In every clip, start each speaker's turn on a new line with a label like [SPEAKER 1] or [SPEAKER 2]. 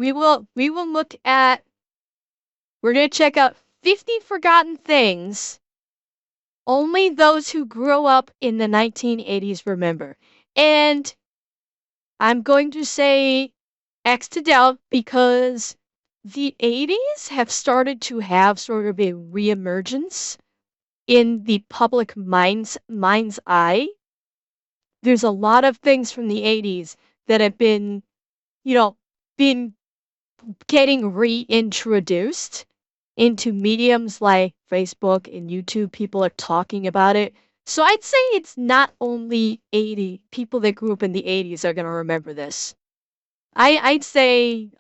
[SPEAKER 1] we will look at, we're going to check out 50 forgotten things only those who grew up in the 1980s remember. And I'm going to say X to doubt because the 80s have started to have sort of a reemergence in the public mind's eye. There's a lot of things from the 80s that have been, been getting reintroduced into mediums like Facebook and YouTube. People are talking about it. So I'd say it's not only 80 people that grew up in the 80s are going to remember this. I'd say,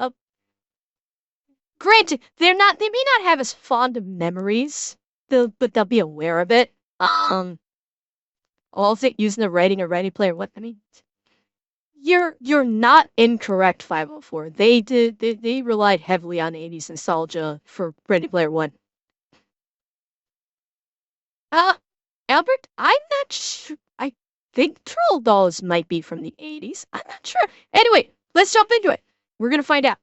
[SPEAKER 1] granted, they may not have as fond of memories, but they'll be aware of it. Also using the writing or Ready Player What? I mean, you're not incorrect, 504. They relied heavily on 80s nostalgia for Ready Player One. Albert, I'm not sure. I think Troll Dolls might be from the 80s. I'm not sure. Anyway, let's jump into it. We're gonna find out.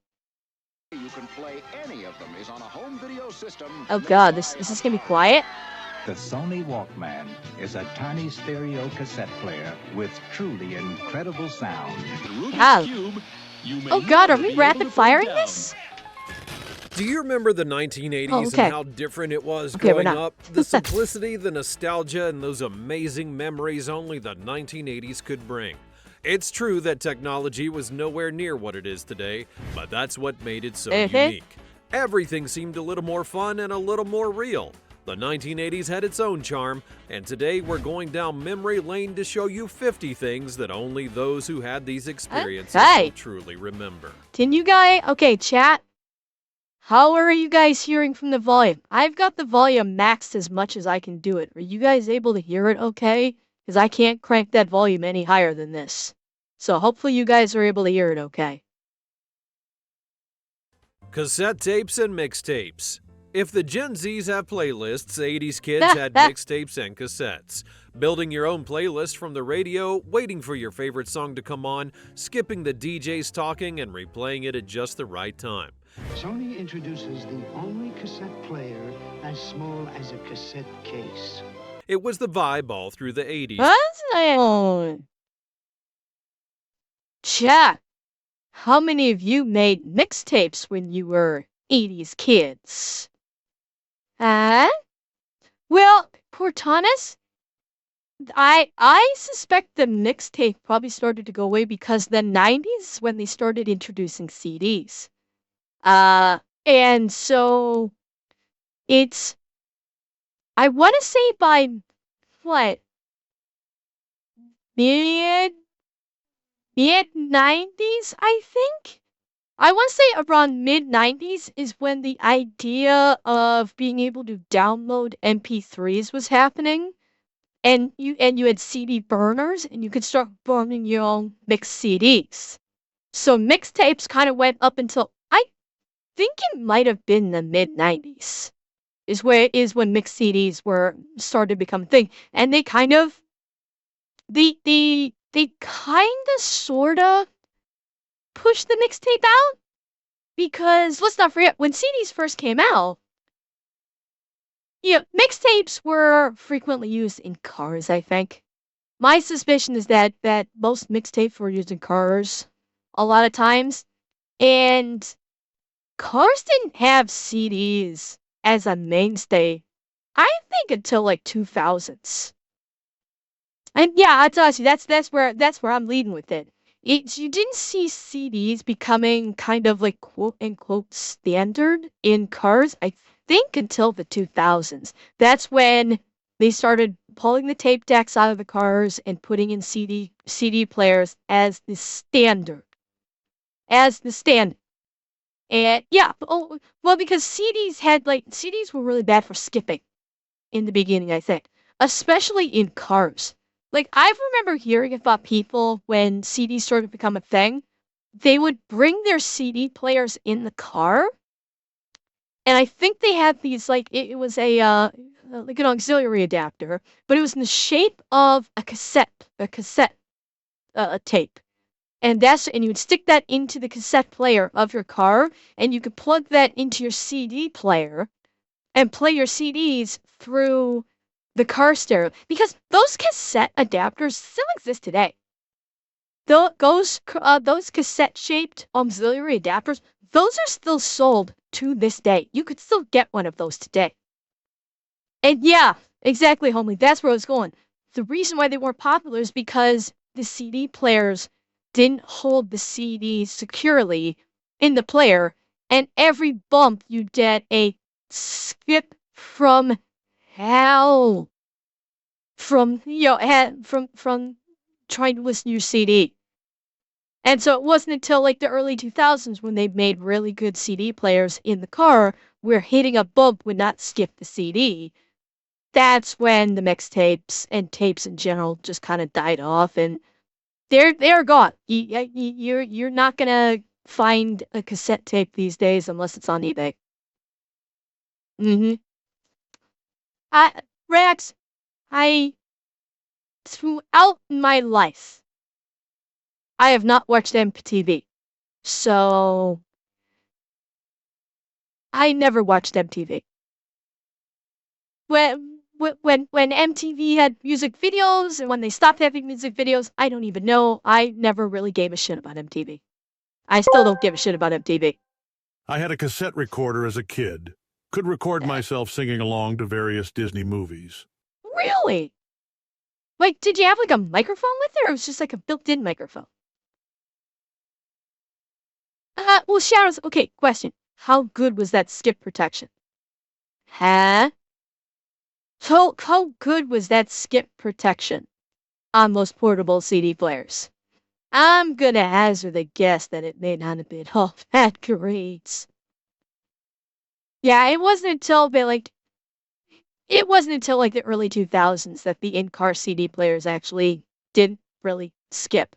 [SPEAKER 2] You can play any of them is on a home video system.
[SPEAKER 1] Oh god, this is gonna be quiet.
[SPEAKER 3] The Sony Walkman is a tiny stereo cassette player with truly incredible sound.
[SPEAKER 1] Oh god, are we rapid firing this?
[SPEAKER 4] Do you remember the 1980s and how different it was growing up? The simplicity, the nostalgia, and those amazing memories only the 1980s could bring. It's true that technology was nowhere near what it is today, but that's what made it so unique. Everything seemed a little more fun and a little more real. The 1980s had its own charm, and today we're going down memory lane to show you 50 things that only those who had these experiences will truly remember.
[SPEAKER 1] Can you guys, chat, how are you guys hearing from the volume? I've got the volume maxed as much as I can do it. Are you guys able to hear it okay? Because I can't crank that volume any higher than this. So hopefully you guys are able to hear it okay.
[SPEAKER 4] Cassette tapes and mixtapes. If the Gen Zs have playlists, 80s kids had mixtapes and cassettes. Building your own playlist from the radio, waiting for your favorite song to come on, skipping the DJs talking, and replaying it at just the right time.
[SPEAKER 5] Sony introduces the only cassette player as small as a cassette case.
[SPEAKER 4] It was the vibe all through the 80s.
[SPEAKER 1] Chat, how many of you made mixtapes when you were 80s kids? Well, Cortanis, I suspect the mixtape probably started to go away because the 90s when they started introducing CDs. And so it's, I want to say by what? Mid 90s, I think? I want to say around mid-90s is when the idea of being able to download MP3s was happening. And you had CD burners, and you could start burning your own mixed CDs. So mixtapes kind of went up until, I think it might have been the mid-90s. Is when mixed CDs started to become a thing. And they kind of, they kind of sorta push the mixtape out, because let's not forget when CDs first came out, mixtapes were frequently used in cars. I think my suspicion is that most mixtapes were used in cars a lot of times, and cars didn't have CDs as a mainstay, I think, until like 2000s. And yeah, I tell you, that's where I'm leading with it. You didn't see CDs becoming kind of like quote-unquote standard in cars, I think, until the 2000s. That's when they started pulling the tape decks out of the cars and putting in CD players as the standard. And yeah, well, because CDs were really bad for skipping in the beginning, I think, especially in cars. Like, I remember hearing about people when CDs started to become a thing, they would bring their CD players in the car, and I think they had these, like, it was like an auxiliary adapter, but it was in the shape of a cassette tape. And you'd stick that into the cassette player of your car, and you could plug that into your CD player and play your CDs through the car stereo. Because those cassette adapters still exist today. Those cassette-shaped auxiliary adapters, those are still sold to this day. You could still get one of those today. And yeah, exactly, homie. That's where I was going. The reason why they weren't popular is because the CD players didn't hold the CD securely in the player, and every bump you get a skip from hell from from trying to listen to your CD. And so it wasn't until like the early 2000s when they made really good CD players in the car where hitting a bump would not skip the CD. That's when the mixtapes and tapes in general just kind of died off, and they're gone. You're not gonna find a cassette tape these days unless it's on eBay. Mm-hmm. Rex, throughout my life, I have not watched MTV, so I never watched MTV. When MTV had music videos and when they stopped having music videos, I don't even know. I never really gave a shit about MTV. I still don't give a shit about MTV.
[SPEAKER 6] I had a cassette recorder as a kid. Could record myself singing along to various Disney movies.
[SPEAKER 1] Really? Like, did you have like a microphone with it, or it was just like a built-in microphone? Well, Shadows, okay, question. How good was that skip protection? Huh? How good was that skip protection on most portable CD players? I'm gonna hazard a guess that it may not have been all that great. Yeah, it wasn't until the early 2000s that the in-car CD players actually didn't really skip.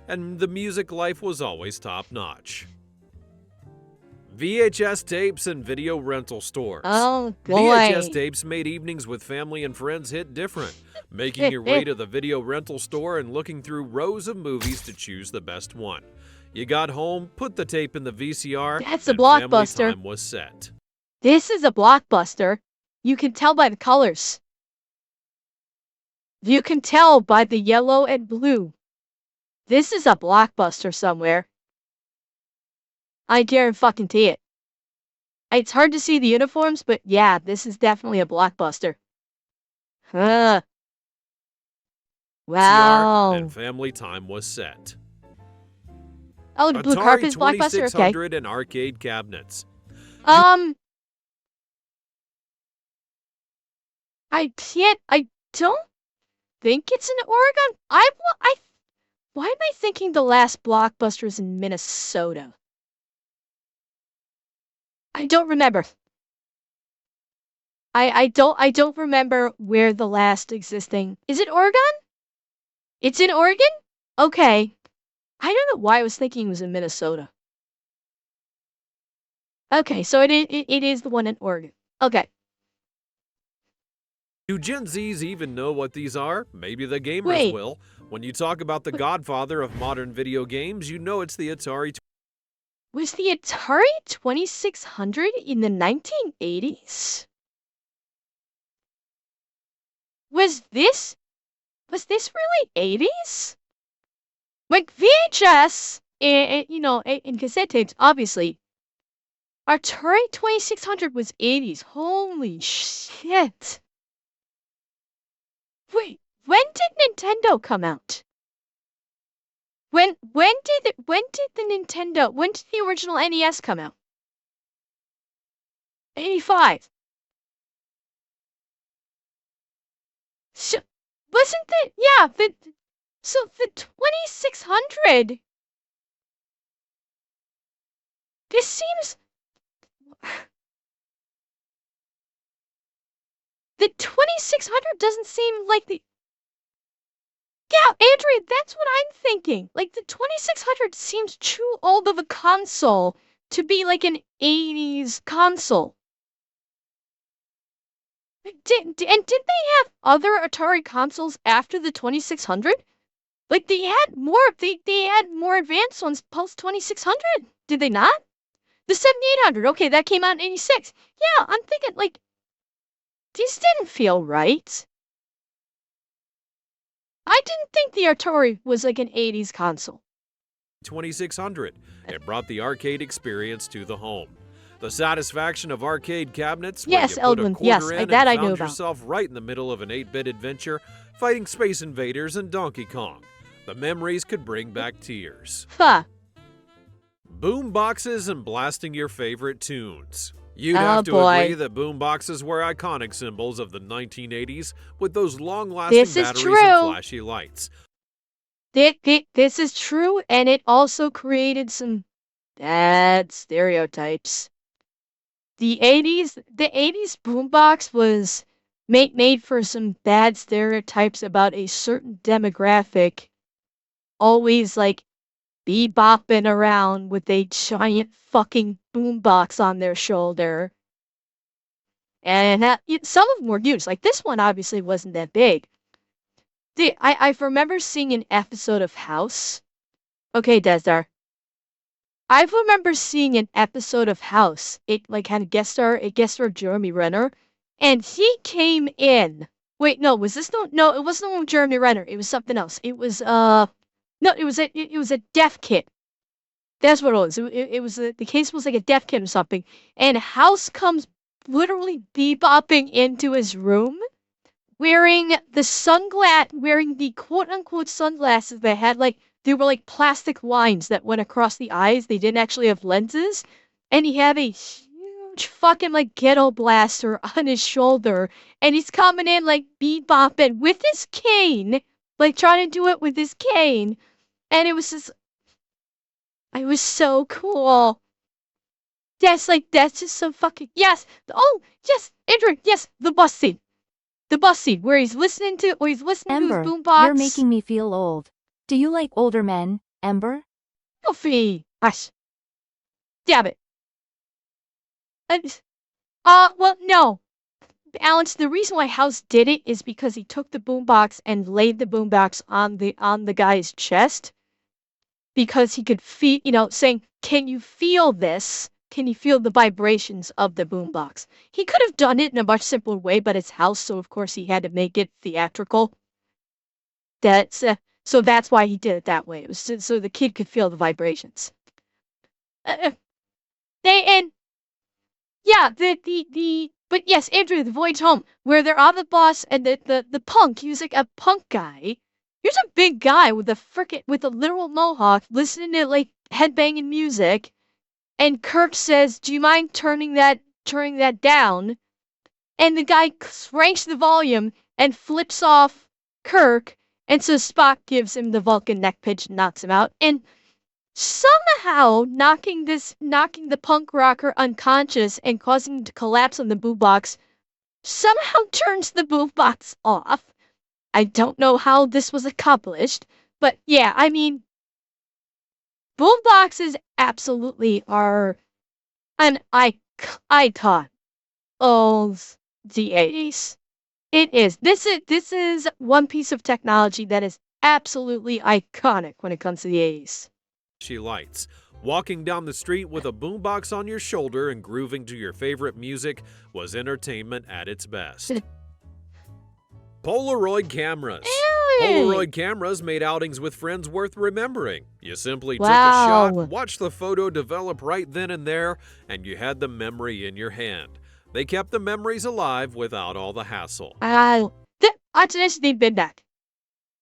[SPEAKER 4] And the music life was always top-notch. VHS tapes and video rental stores.
[SPEAKER 1] Oh, boy.
[SPEAKER 4] VHS tapes made evenings with family and friends hit different, making your way to the video rental store and looking through rows of movies to choose the best one. You got home, put the tape in the VCR,
[SPEAKER 1] That's a
[SPEAKER 4] and
[SPEAKER 1] blockbuster.
[SPEAKER 4] family time was set.
[SPEAKER 1] This is a blockbuster. You can tell by the colors. You can tell by the yellow and blue. This is a blockbuster somewhere. I guarantee it. It's hard to see the uniforms, but yeah, this is definitely a blockbuster. Huh. Wow.
[SPEAKER 4] And family time was set.
[SPEAKER 1] Oh, the blue
[SPEAKER 4] Atari
[SPEAKER 1] carpet's blockbuster? Okay.
[SPEAKER 4] 2600 and arcade cabinets.
[SPEAKER 1] I don't think it's in Oregon. Why am I thinking the last blockbuster is in Minnesota? I don't remember. I don't remember where the last existing. Is it Oregon? It's in Oregon? Okay. I don't know why I was thinking it was in Minnesota. Okay, so it is the one in Oregon. Okay.
[SPEAKER 4] Do Gen Zs even know what these are? Maybe the gamers will. When you talk about the godfather of modern video games, you know it's the Atari.
[SPEAKER 1] Was the Atari 2600 in the 1980s? Was this really 80s? Like VHS, in cassette tapes, obviously. Atari 2600 was 80s. Holy shit. Wait, when did Nintendo come out? When did the original NES come out? 85. So, wasn't the 2600? This seems the 2600 doesn't seem like the. Yeah, Andrea, that's what I'm thinking. Like, the 2600 seems too old of a console to be like an 80s console. Did they have other Atari consoles after the 2600? Like they had more advanced ones post 2600. Did they not? The 7800. Okay, that came out in 86. Yeah, I'm thinking like these didn't feel right. I didn't think the Atari was like an 80s console.
[SPEAKER 4] 2600. It brought the arcade experience to the home. The satisfaction of arcade cabinets where
[SPEAKER 1] Yes,
[SPEAKER 4] you put a
[SPEAKER 1] Eldwin.
[SPEAKER 4] quarter
[SPEAKER 1] Yes,
[SPEAKER 4] in
[SPEAKER 1] that I
[SPEAKER 4] and
[SPEAKER 1] knew
[SPEAKER 4] found
[SPEAKER 1] about.
[SPEAKER 4] yourself right in the middle of an 8-bit adventure, fighting Space Invaders and Donkey Kong. The memories could bring back tears.
[SPEAKER 1] Huh.
[SPEAKER 4] Boom boxes and blasting your favorite tunes. You'd
[SPEAKER 1] Oh,
[SPEAKER 4] have to
[SPEAKER 1] boy.
[SPEAKER 4] agree that boom boxes were iconic symbols of the 1980s with those long-lasting
[SPEAKER 1] This is
[SPEAKER 4] batteries
[SPEAKER 1] true.
[SPEAKER 4] and flashy lights.
[SPEAKER 1] This is true, and it also created some bad stereotypes. The 80s boombox was made for some bad stereotypes about a certain demographic, always like bebopping around with a giant fucking boombox on their shoulder. And some of them were huge. Like this one obviously wasn't that big. I remember seeing an episode of House. Okay, Desdar. I remember seeing an episode of House. It like had a guest star Jeremy Renner, and he came in. Wait, no, was this no? It wasn't the one with Jeremy Renner. It was something else. It was no, it was a deaf kid. That's what it was. It was the case was like a deaf kid or something, and House comes literally bebopping into his room, wearing the quote unquote sunglasses that had like. They were like plastic lines that went across the eyes. They didn't actually have lenses. And he had a huge fucking like ghetto blaster on his shoulder. And he's coming in like bebopping with his cane. Like trying to do it with his cane. And it was so cool. That's just so fucking, yes. Oh, yes, Andrew, yes, the bus scene. The bus scene where he's listening to his
[SPEAKER 7] Ember,
[SPEAKER 1] boombox.
[SPEAKER 7] you're making me feel old. Do you like older men, Ember?
[SPEAKER 1] Sophie! Hush. Damn it. Well, no. Alex, the reason why House did it is because he took the boombox and laid the boombox on the guy's chest. Because he could feel, saying, can you feel this? Can you feel the vibrations of the boombox? He could have done it in a much simpler way, but it's House, so of course he had to make it theatrical. So that's why he did it that way. It was so the kid could feel the vibrations. But yes, Andrew, the Voyage Home, where they're on the bus and the punk, he was like a punk guy. Here's a big guy with a literal mohawk listening to like headbanging music, and Kirk says, "Do you mind turning that down?" And the guy cranks the volume and flips off Kirk. And so Spock gives him the Vulcan neck pinch and knocks him out. And somehow knocking the punk rocker unconscious and causing him to collapse on the boombox somehow turns the boombox off. I don't know how this was accomplished, but yeah, I mean, boomboxes absolutely are an icon of the 80s. It is. This is one piece of technology that is absolutely iconic when it comes to the 80s.
[SPEAKER 4] She lights. Walking down the street with a boombox on your shoulder and grooving to your favorite music was entertainment at its best. Polaroid cameras.
[SPEAKER 1] Hey!
[SPEAKER 4] Polaroid cameras made outings with friends worth remembering. You simply took a
[SPEAKER 1] Wow.
[SPEAKER 4] shot, watched the photo develop right then and there, and you had the memory in your hand. They kept the memories alive without all the hassle.
[SPEAKER 1] They've been back.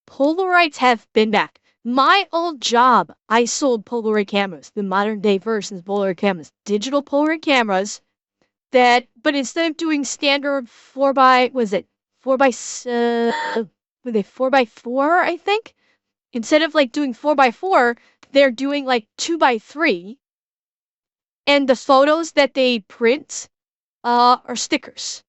[SPEAKER 1] Polaroids have been back. My old job, I sold Polaroid cameras, the modern day versions of Polaroid cameras, digital Polaroid cameras but instead of doing standard 4x4, I think? Instead of like doing 4x4, they're doing like 2x3. And the photos that they print are stickers.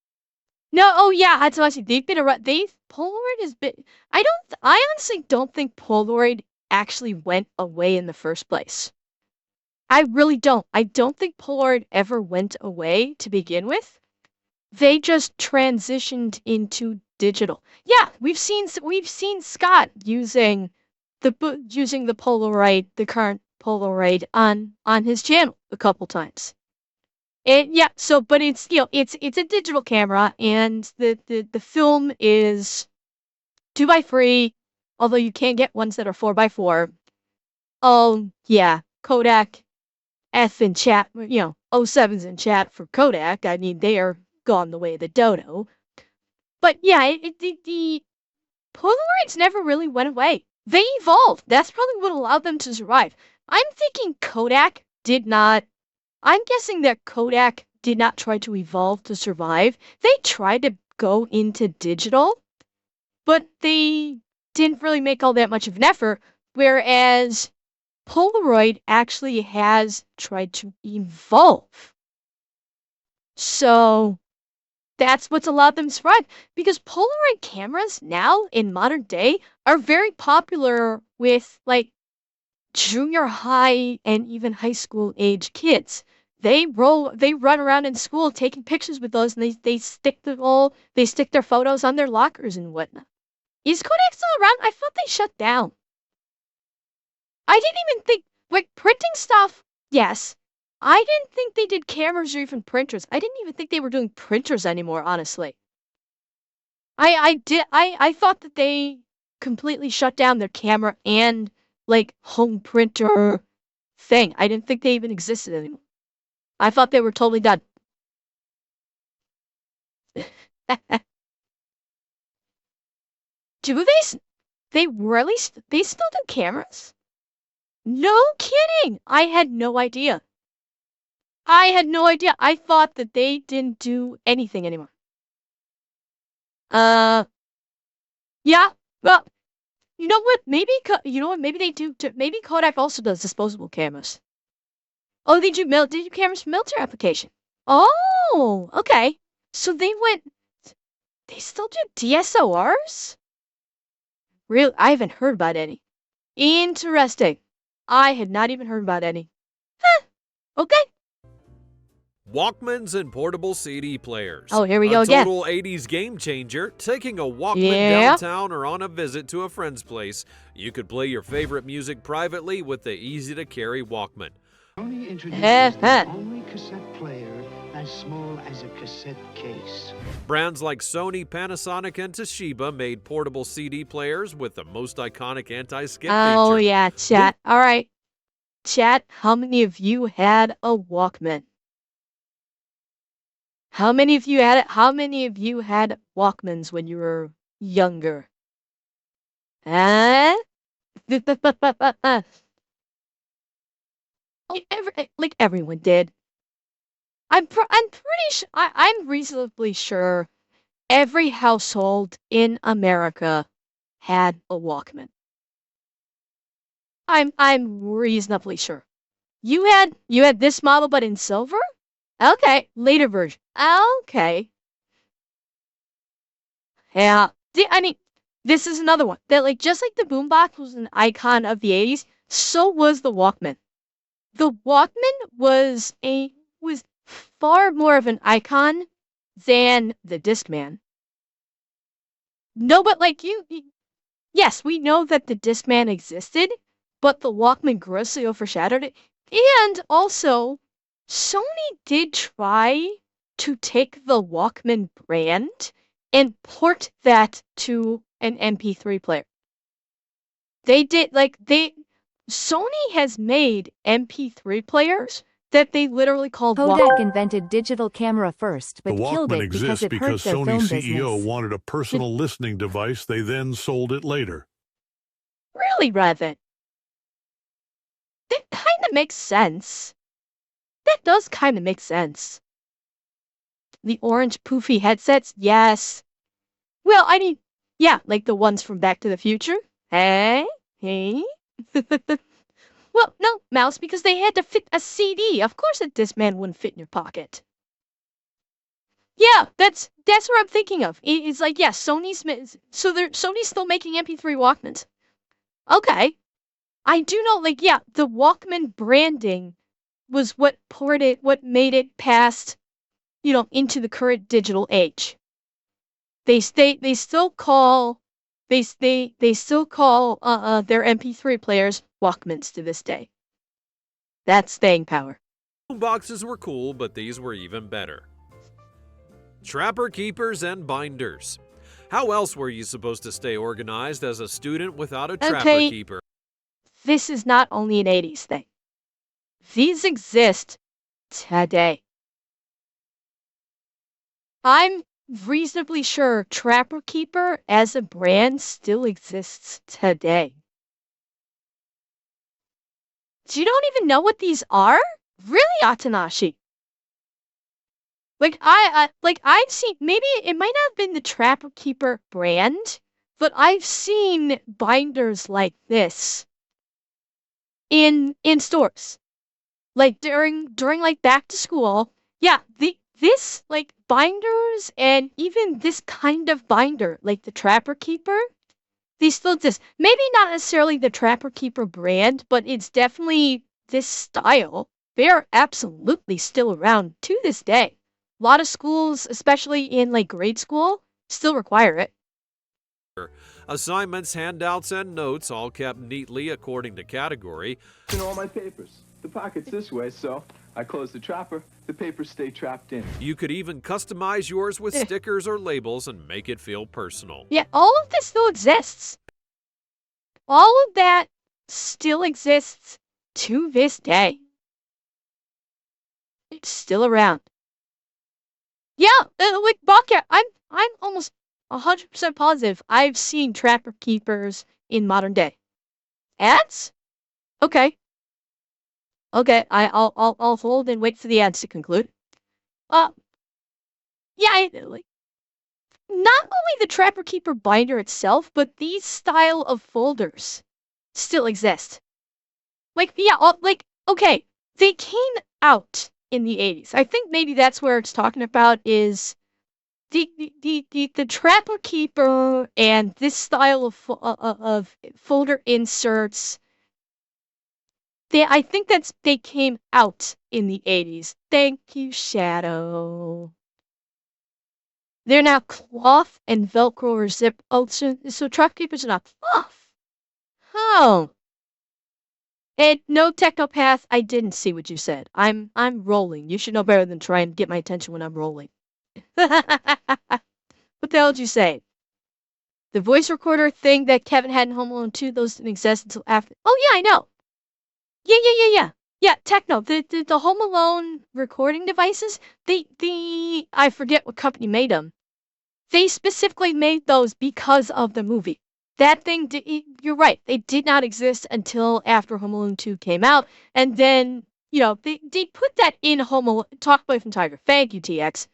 [SPEAKER 1] No, oh yeah, that's what they've been around. Polaroid has been. I honestly don't think Polaroid actually went away in the first place. I really don't. I don't think Polaroid ever went away to begin with. They just transitioned into digital. Yeah, we've seen Scott using using the Polaroid, the current Polaroid on his channel a couple times. And yeah, so but it's it's a digital camera, and the film is 2x3, although you can get ones that are 4x4. Oh yeah, Kodak F in chat, 07's in chat for Kodak. I mean, they are gone the way of the dodo. But yeah, the Polaroids never really went away. They evolved. That's probably what allowed them to survive. I'm thinking Kodak did not. I'm guessing that Kodak did not try to evolve to survive. They tried to go into digital, but they didn't really make all that much of an effort, whereas Polaroid actually has tried to evolve. So that's what's allowed them to survive, because Polaroid cameras now in modern day are very popular with like junior high and even high school age kids. They run around in school taking pictures with those, and they stick their photos on their lockers and whatnot. Is Kodak still around? I thought they shut down. I didn't even think, like, printing stuff, yes. I didn't think they did cameras or even printers. I didn't even think they were doing printers anymore, honestly. I thought that they completely shut down their camera and, like, home printer thing. I didn't think they even existed anymore. I thought they were totally done. Do they really, they still do cameras? No kidding! I had no idea. I had no idea. I thought that they didn't do anything anymore. Yeah. Well, you know what? Maybe Maybe they do. Maybe Kodak also does disposable cameras. Oh, they do cameras for military application. Oh, okay. So they still do DSLRs? Real? I haven't heard about any. Interesting. I had not even heard about any. Huh. Okay.
[SPEAKER 4] Walkmans and portable CD players.
[SPEAKER 1] Oh, here we go again.
[SPEAKER 4] A total 80s game changer. Taking a Walkman downtown or on a visit to a friend's place, you could play your favorite music privately with the easy-to-carry Walkman.
[SPEAKER 5] Sony introduces the only cassette player as small as a cassette case.
[SPEAKER 4] Brands like Sony, Panasonic, and Toshiba made portable CD players with the most iconic anti-skip feature.
[SPEAKER 1] Oh yeah, chat. All right. Chat, how many of you had a Walkman? How many of you had Walkmans when you were younger? Like everyone did. I'm pretty sure. I'm reasonably sure every household in America had a Walkman. I'm reasonably sure. You had this model, but in silver? Okay, later version. Okay. Yeah. I mean, this is another one that, like, just like the boombox was an icon of the 80s, so was the Walkman. The Walkman was far more of an icon than the Discman. No, but like yes, we know that the Discman existed, but the Walkman grossly overshadowed it. And also, Sony did try to take the Walkman brand and port that to an MP3 player. They did, Sony has made MP3 players that they literally called
[SPEAKER 7] Kodak
[SPEAKER 1] Walkman.
[SPEAKER 7] invented digital camera first, but killed it because it hurt their film business.
[SPEAKER 6] CEO wanted a personal listening device. They then sold it later.
[SPEAKER 1] Really, Raven? That kind of makes sense. That does kind of make sense. The orange poofy headsets? Yes. Well, I mean, yeah, like the ones from Back to the Future. Hey? Well, no, Mouse, because they had to fit a CD. Of course a Discman wouldn't fit in your pocket. Yeah, that's what I'm thinking of. It's like, yeah, Sony's still making MP3 Walkmans. Okay. I do know, like, yeah, the Walkman branding was what made it past, into the current digital age. They still call They still call their MP3 players Walkmans to this day. That's staying power.
[SPEAKER 4] Boxes were cool, but these were even better. Trapper keepers and binders. How else were you supposed to stay organized as a student without a trapper keeper?
[SPEAKER 1] This is not only an 80s thing. These exist today. I'm reasonably sure Trapper Keeper as a brand still exists today. You don't even know what these are? Really, Atanashi? I've seen, maybe it might not have been the Trapper Keeper brand, but I've seen binders like this in stores. Like during like back to school. Yeah, this like binders and even this kind of binder, like the Trapper Keeper, these still exist. Maybe not necessarily the Trapper Keeper brand, but it's definitely this style. They are absolutely still around to this day. A lot of schools, especially in like grade school, still require it.
[SPEAKER 4] Assignments, handouts, and notes all kept neatly according to category.
[SPEAKER 8] In all my papers. The pocket's this way, so I close the trapper, the papers stay trapped in.
[SPEAKER 4] You could even customize yours with stickers or labels and make it feel personal.
[SPEAKER 1] Yeah, all of this still exists. All of that still exists to this day. It's still around. Yeah, like Bobcat, I'm almost 100% positive I've seen Trapper Keepers in modern day. Ads? Okay. Okay, I'll hold and wait for the ads to conclude. Yeah, like, not only the Trapper Keeper binder itself, but these style of folders still exist. Like, yeah, okay, they came out in the 80s. I think maybe that's where it's talking about is the Trapper Keeper and this style of folder inserts. I think they came out in the 80s. Thank you, Shadow. They're now cloth and Velcro or zip. Oh, so Trapper Keepers are not cloth. Oh. And no Technopath, I didn't see what you said. I'm rolling. You should know better than try and get my attention when I'm rolling. What the hell did you say? The voice recorder thing that Kevin had in Home Alone 2, those didn't exist until after. Oh yeah, I know. Yeah. Yeah, Techno. The Home Alone recording devices, I forget what company made them. They specifically made those because of the movie. That thing, you're right, they did not exist until after Home Alone 2 came out, and then, you know, they put that in Home Alone, Talk Boy from Tiger, thank you, TX.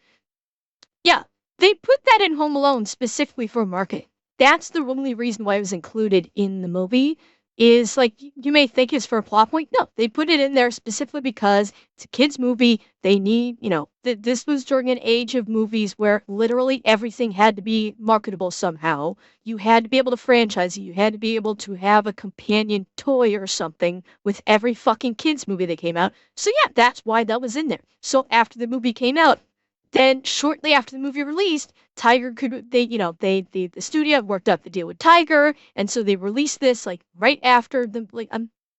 [SPEAKER 1] Yeah, they put that in Home Alone specifically for marketing. That's the only reason why it was included in the movie, is like, you may think it's for a plot point. No, they put it in there specifically because it's a kid's movie. They need, you know, this was during an age of movies where literally everything had to be marketable somehow. You had to be able to franchise it. You had to be able to have a companion toy or something with every fucking kid's movie that came out. So yeah, that's why that was in there. So after the movie came out, then shortly after the movie released, the studio worked up the deal with Tiger, and so they released this like right after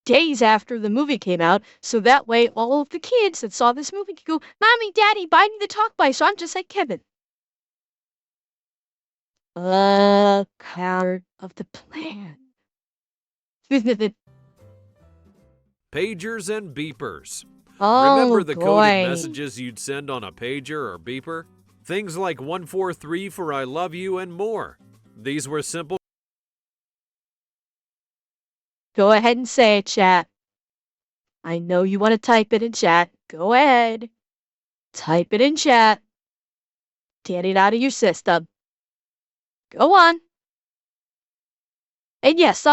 [SPEAKER 1] days after the movie came out, so that way all of the kids that saw this movie could go, Mommy, Daddy, buy me the Talk By, so I'm just like Kevin. Part of the plan.
[SPEAKER 4] Pagers and beepers.
[SPEAKER 1] Oh,
[SPEAKER 4] remember the
[SPEAKER 1] boy.
[SPEAKER 4] coded messages you'd send on a pager or beeper? Things like 143 for I love you and more. These were simple.
[SPEAKER 1] Go ahead and say it, chat. I know you want to type it in chat. Go ahead. Type it in chat. Get it out of your system. Go on. And yes,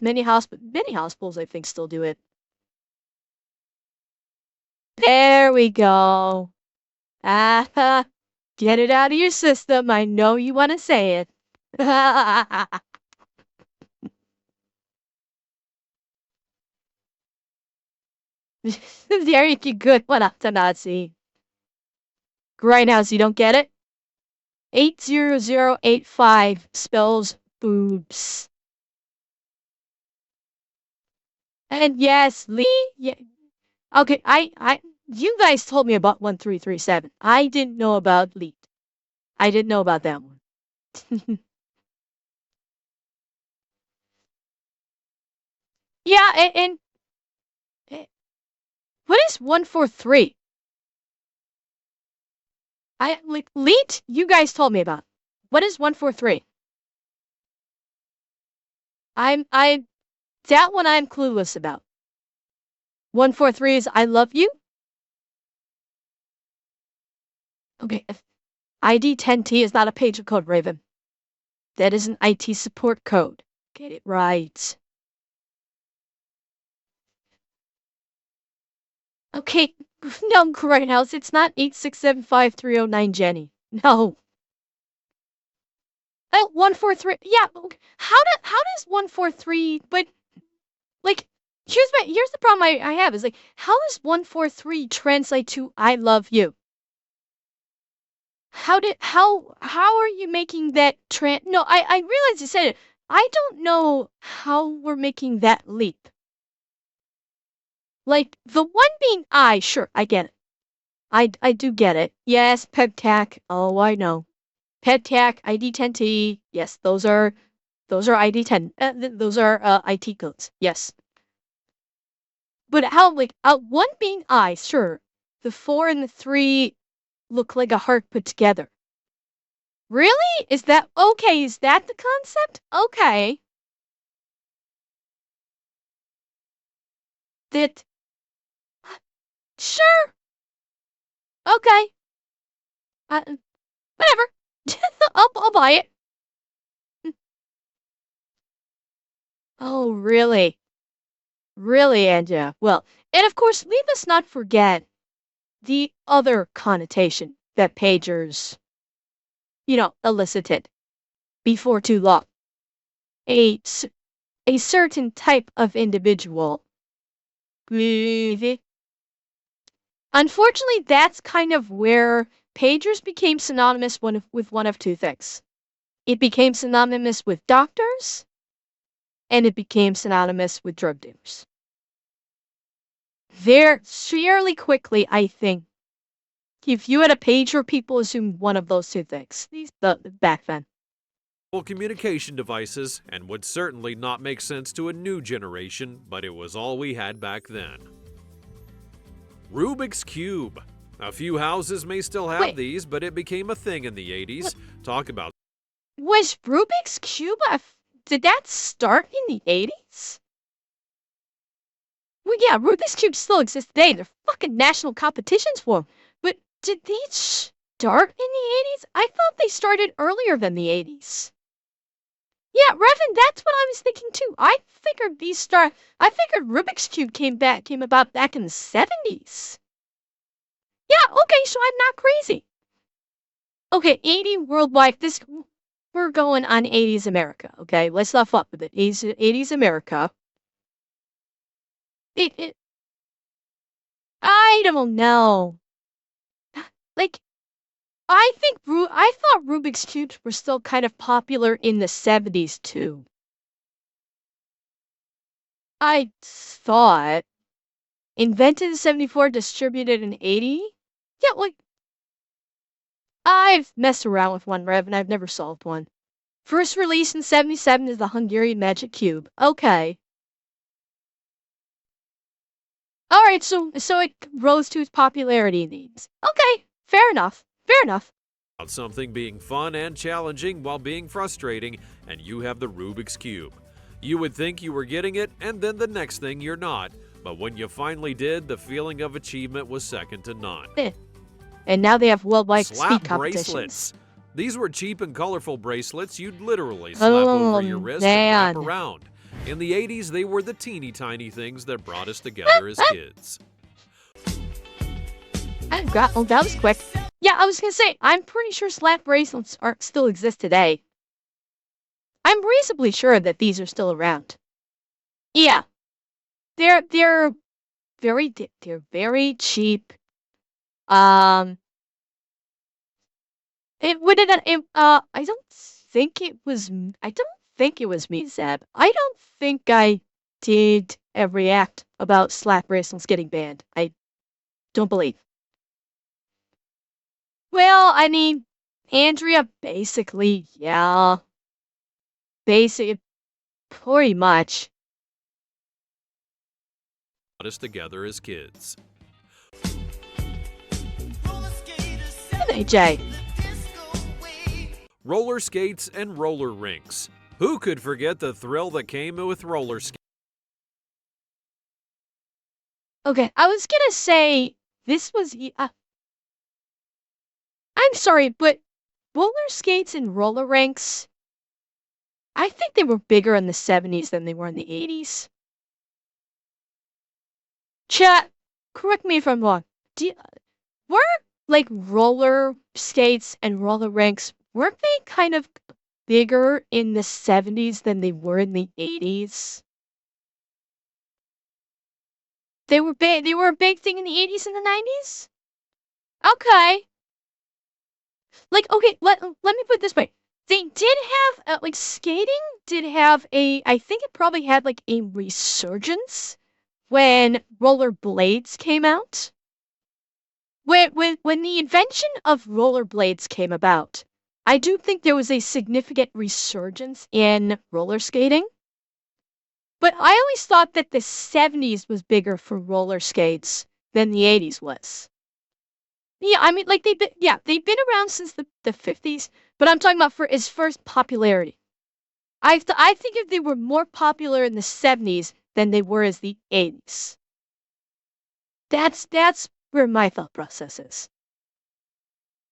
[SPEAKER 1] many hospitals I think still do it. There we go. Ah, get it out of your system. I know you want to say it. There you good one up to Nazi. Grindhouse, you don't get it? 80085 spells boobs. And yes, Lee, yeah. Okay, you guys told me about 1337. I didn't know about Lee. I didn't know about that one. Yeah, and what is 143? Like Leet, you guys told me about. What is 143? I that one I'm clueless about. 143 is I love you. Okay, if ID 10T is not a page code, Raven. That is an IT support code. Get it right. Okay, no, correct house. It's not 8675309 Jenny. No. 143. Yeah. Okay. How does 143? But like, here's the problem I have is like, how does 143 translate to I love you? How are you making that No, I realize you said it. I don't know how we're making that leap. Like the one being I, sure, I get it. I do get it. Yes, PegTac. Oh, I know. PegTac, ID10T. Yes, those are ID10. Those are IT codes. Yes. But how like one being I, sure. The 4 and the 3 look like a heart put together. Really? Is that okay? Is that the concept? Okay. That sure. Okay. Whatever. I'll buy it. Oh, really? Really, Anja? Well, and of course, leave us not forget the other connotation that pagers, elicited before too long. A, a certain type of individual. Unfortunately, that's kind of where pagers became synonymous with one of two things. It became synonymous with doctors, and it became synonymous with drug dealers. Fairly quickly, I think, if you had a pager, people assumed one of those two things. Back then.
[SPEAKER 4] Communication devices, and would certainly not make sense to a new generation, but it was all we had back then. Rubik's Cube. A few houses may still have these, but it became a thing in the 80s. What? Talk about...
[SPEAKER 1] Was Rubik's Cube, did that start in the 80s? Well, yeah, Rubik's Cube still exists today. They're fucking national competitions for them. But did they start in the 80s? I thought they started earlier than the 80s. Yeah, Revan, that's what I was thinking too. I figured Rubik's Cube came about back in the 70s. Yeah, okay, so I'm not crazy. Okay, 80 worldwide. We're going on 80s America, okay? Let's not fuck with it. 80s America. I don't know. Like, I thought Rubik's Cubes were still kind of popular in the 70s too. I thought. Invented in 74, distributed in 80? Yeah, like, I've messed around with one, Rev, and I've never solved one. First released in 77 is the Hungarian Magic Cube. Okay. Alright, so it rose to its popularity needs. Okay, fair enough. Fair enough.
[SPEAKER 4] Something being fun and challenging while being frustrating, and you have the Rubik's Cube. You would think you were getting it, and then the next thing you're not. But when you finally did, the feeling of achievement was second to none.
[SPEAKER 1] And now they have worldwide
[SPEAKER 4] Slap
[SPEAKER 1] speed competitions.
[SPEAKER 4] Bracelets. These were cheap and colorful bracelets you'd literally slap over your wrist and wrap around. In the 80s, they were the teeny tiny things that brought us together as kids.
[SPEAKER 1] That was quick. Yeah, I was gonna say, I'm pretty sure slap bracelets still exist today. I'm reasonably sure that these are still around. Yeah. They're very cheap. I don't think think it was me, Zeb. I don't think I did a react about slap wrestles getting banned. I don't believe. Well, I mean, Andrea, basically, yeah. Basic, pretty much.
[SPEAKER 4] Us together as kids.
[SPEAKER 1] AJ.
[SPEAKER 4] Roller skates and roller rinks. Who could forget the thrill that came with roller skates?
[SPEAKER 1] Okay, I was gonna say this was. I'm sorry, but roller skates and roller rinks, I think they were bigger in the 70s than they were in the 80s. Chat, correct me if I'm wrong. Were like roller skates and roller rinks, weren't they kind of bigger in the 70s than they were in the 80s? They were big. They were a big thing in the 80s and the 90s. Okay. Like, okay, let me put it this way. They did have like skating did have I think it probably had like a resurgence when rollerblades came out. When the invention of rollerblades came about, I do think there was a significant resurgence in roller skating. But I always thought that the 70s was bigger for roller skates than the 80s was. Yeah, I mean, like they've been around since the 50s, but I'm talking about for its first popularity. I think if they were more popular in the 70s than they were as the 80s. That's where my thought process is.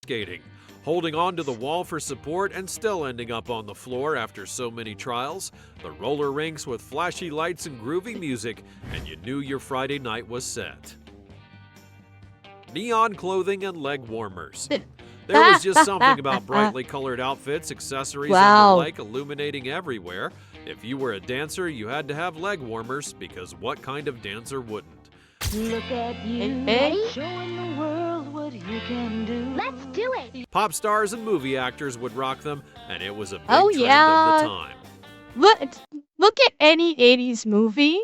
[SPEAKER 4] Skating, holding on to the wall for support and still ending up on the floor after so many trials, the roller rinks with flashy lights and groovy music, and you knew your Friday night was set. Neon clothing and leg warmers. There was just something about brightly colored outfits, accessories, and the like illuminating everywhere. If you were a dancer, you had to have leg warmers, because what kind of dancer wouldn't?
[SPEAKER 9] Look at you, showing the world what you can do. Let's do it!
[SPEAKER 4] Pop stars and movie actors would rock them, and it was a big trend of the time.
[SPEAKER 1] Look at any 80s movie.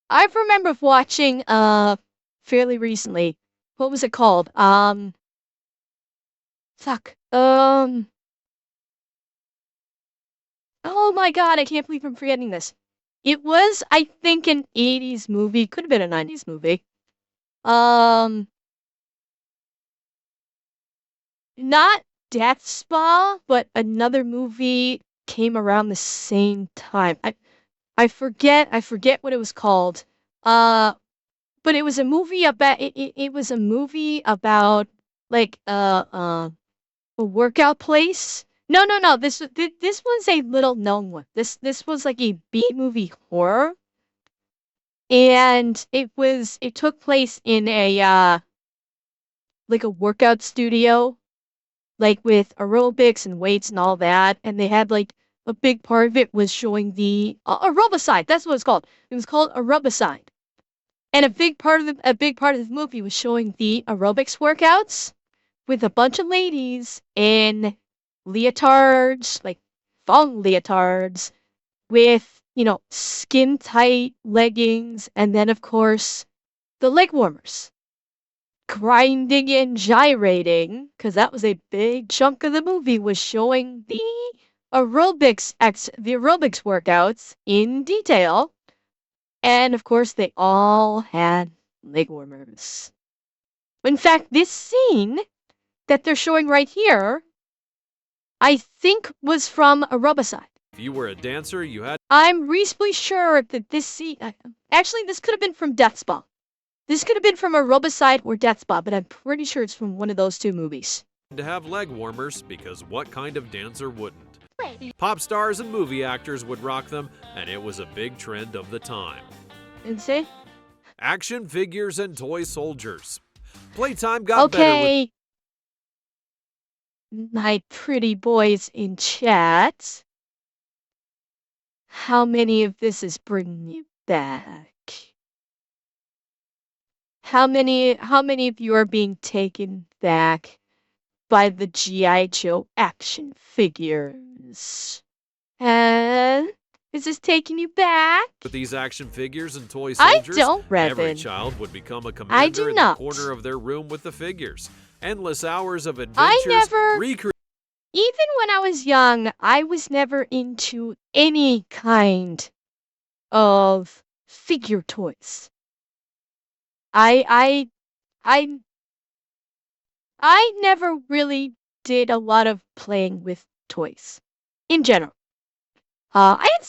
[SPEAKER 1] I remember watching fairly recently. What was it called? Fuck. Oh my god, I can't believe I'm forgetting this. It was, I think, an 80s movie. Could have been a 90s movie. Not Death Spa, but another movie came around the same time. I forget what it was called. But it was a movie about it was a movie about like a workout place. No. This was a little known one. This was like a B movie horror, and it took place in a like a workout studio, like with aerobics and weights and all that. And they had like a big part of it was showing the aerobicide. That's what it's called. It was called aerobicide. And a big part of the movie was showing the aerobics workouts with a bunch of ladies in leotards, like thong leotards, with, skin tight leggings, and then of course the leg warmers. Grinding and gyrating, because that was a big chunk of the movie, was showing the aerobics workouts in detail. And of course, they all had leg warmers. In fact, this scene that they're showing right here, I think was from Aerobicide.
[SPEAKER 4] If you were a dancer, you had...
[SPEAKER 1] I'm reasonably sure that this scene... Actually, this could have been from Death Spa. This could have been from Aerobicide or Death Spa, but I'm pretty sure it's from one of those two movies.
[SPEAKER 4] To have leg warmers, because what kind of dancer wouldn't? Pop stars and movie actors would rock them, and it was a big trend of the time.
[SPEAKER 1] And say?
[SPEAKER 4] Action figures and toy soldiers. Playtime got better with...
[SPEAKER 1] Okay. My pretty boys in chat. How many of this is bringing you back? How many of you are being taken back by the G.I. Joe action figures? Is this taking you back?
[SPEAKER 4] With these action figures and toy
[SPEAKER 1] I
[SPEAKER 4] soldiers,
[SPEAKER 1] don't,
[SPEAKER 4] every
[SPEAKER 1] Revan.
[SPEAKER 4] child would become a
[SPEAKER 1] I
[SPEAKER 4] commander
[SPEAKER 1] do
[SPEAKER 4] in
[SPEAKER 1] not.
[SPEAKER 4] the corner of their room with the figures. Endless hours of
[SPEAKER 1] I
[SPEAKER 4] adventures,
[SPEAKER 1] never, even when I was young, I was never into any kind of figure toys. I I I never really did a lot of playing with toys in general. I had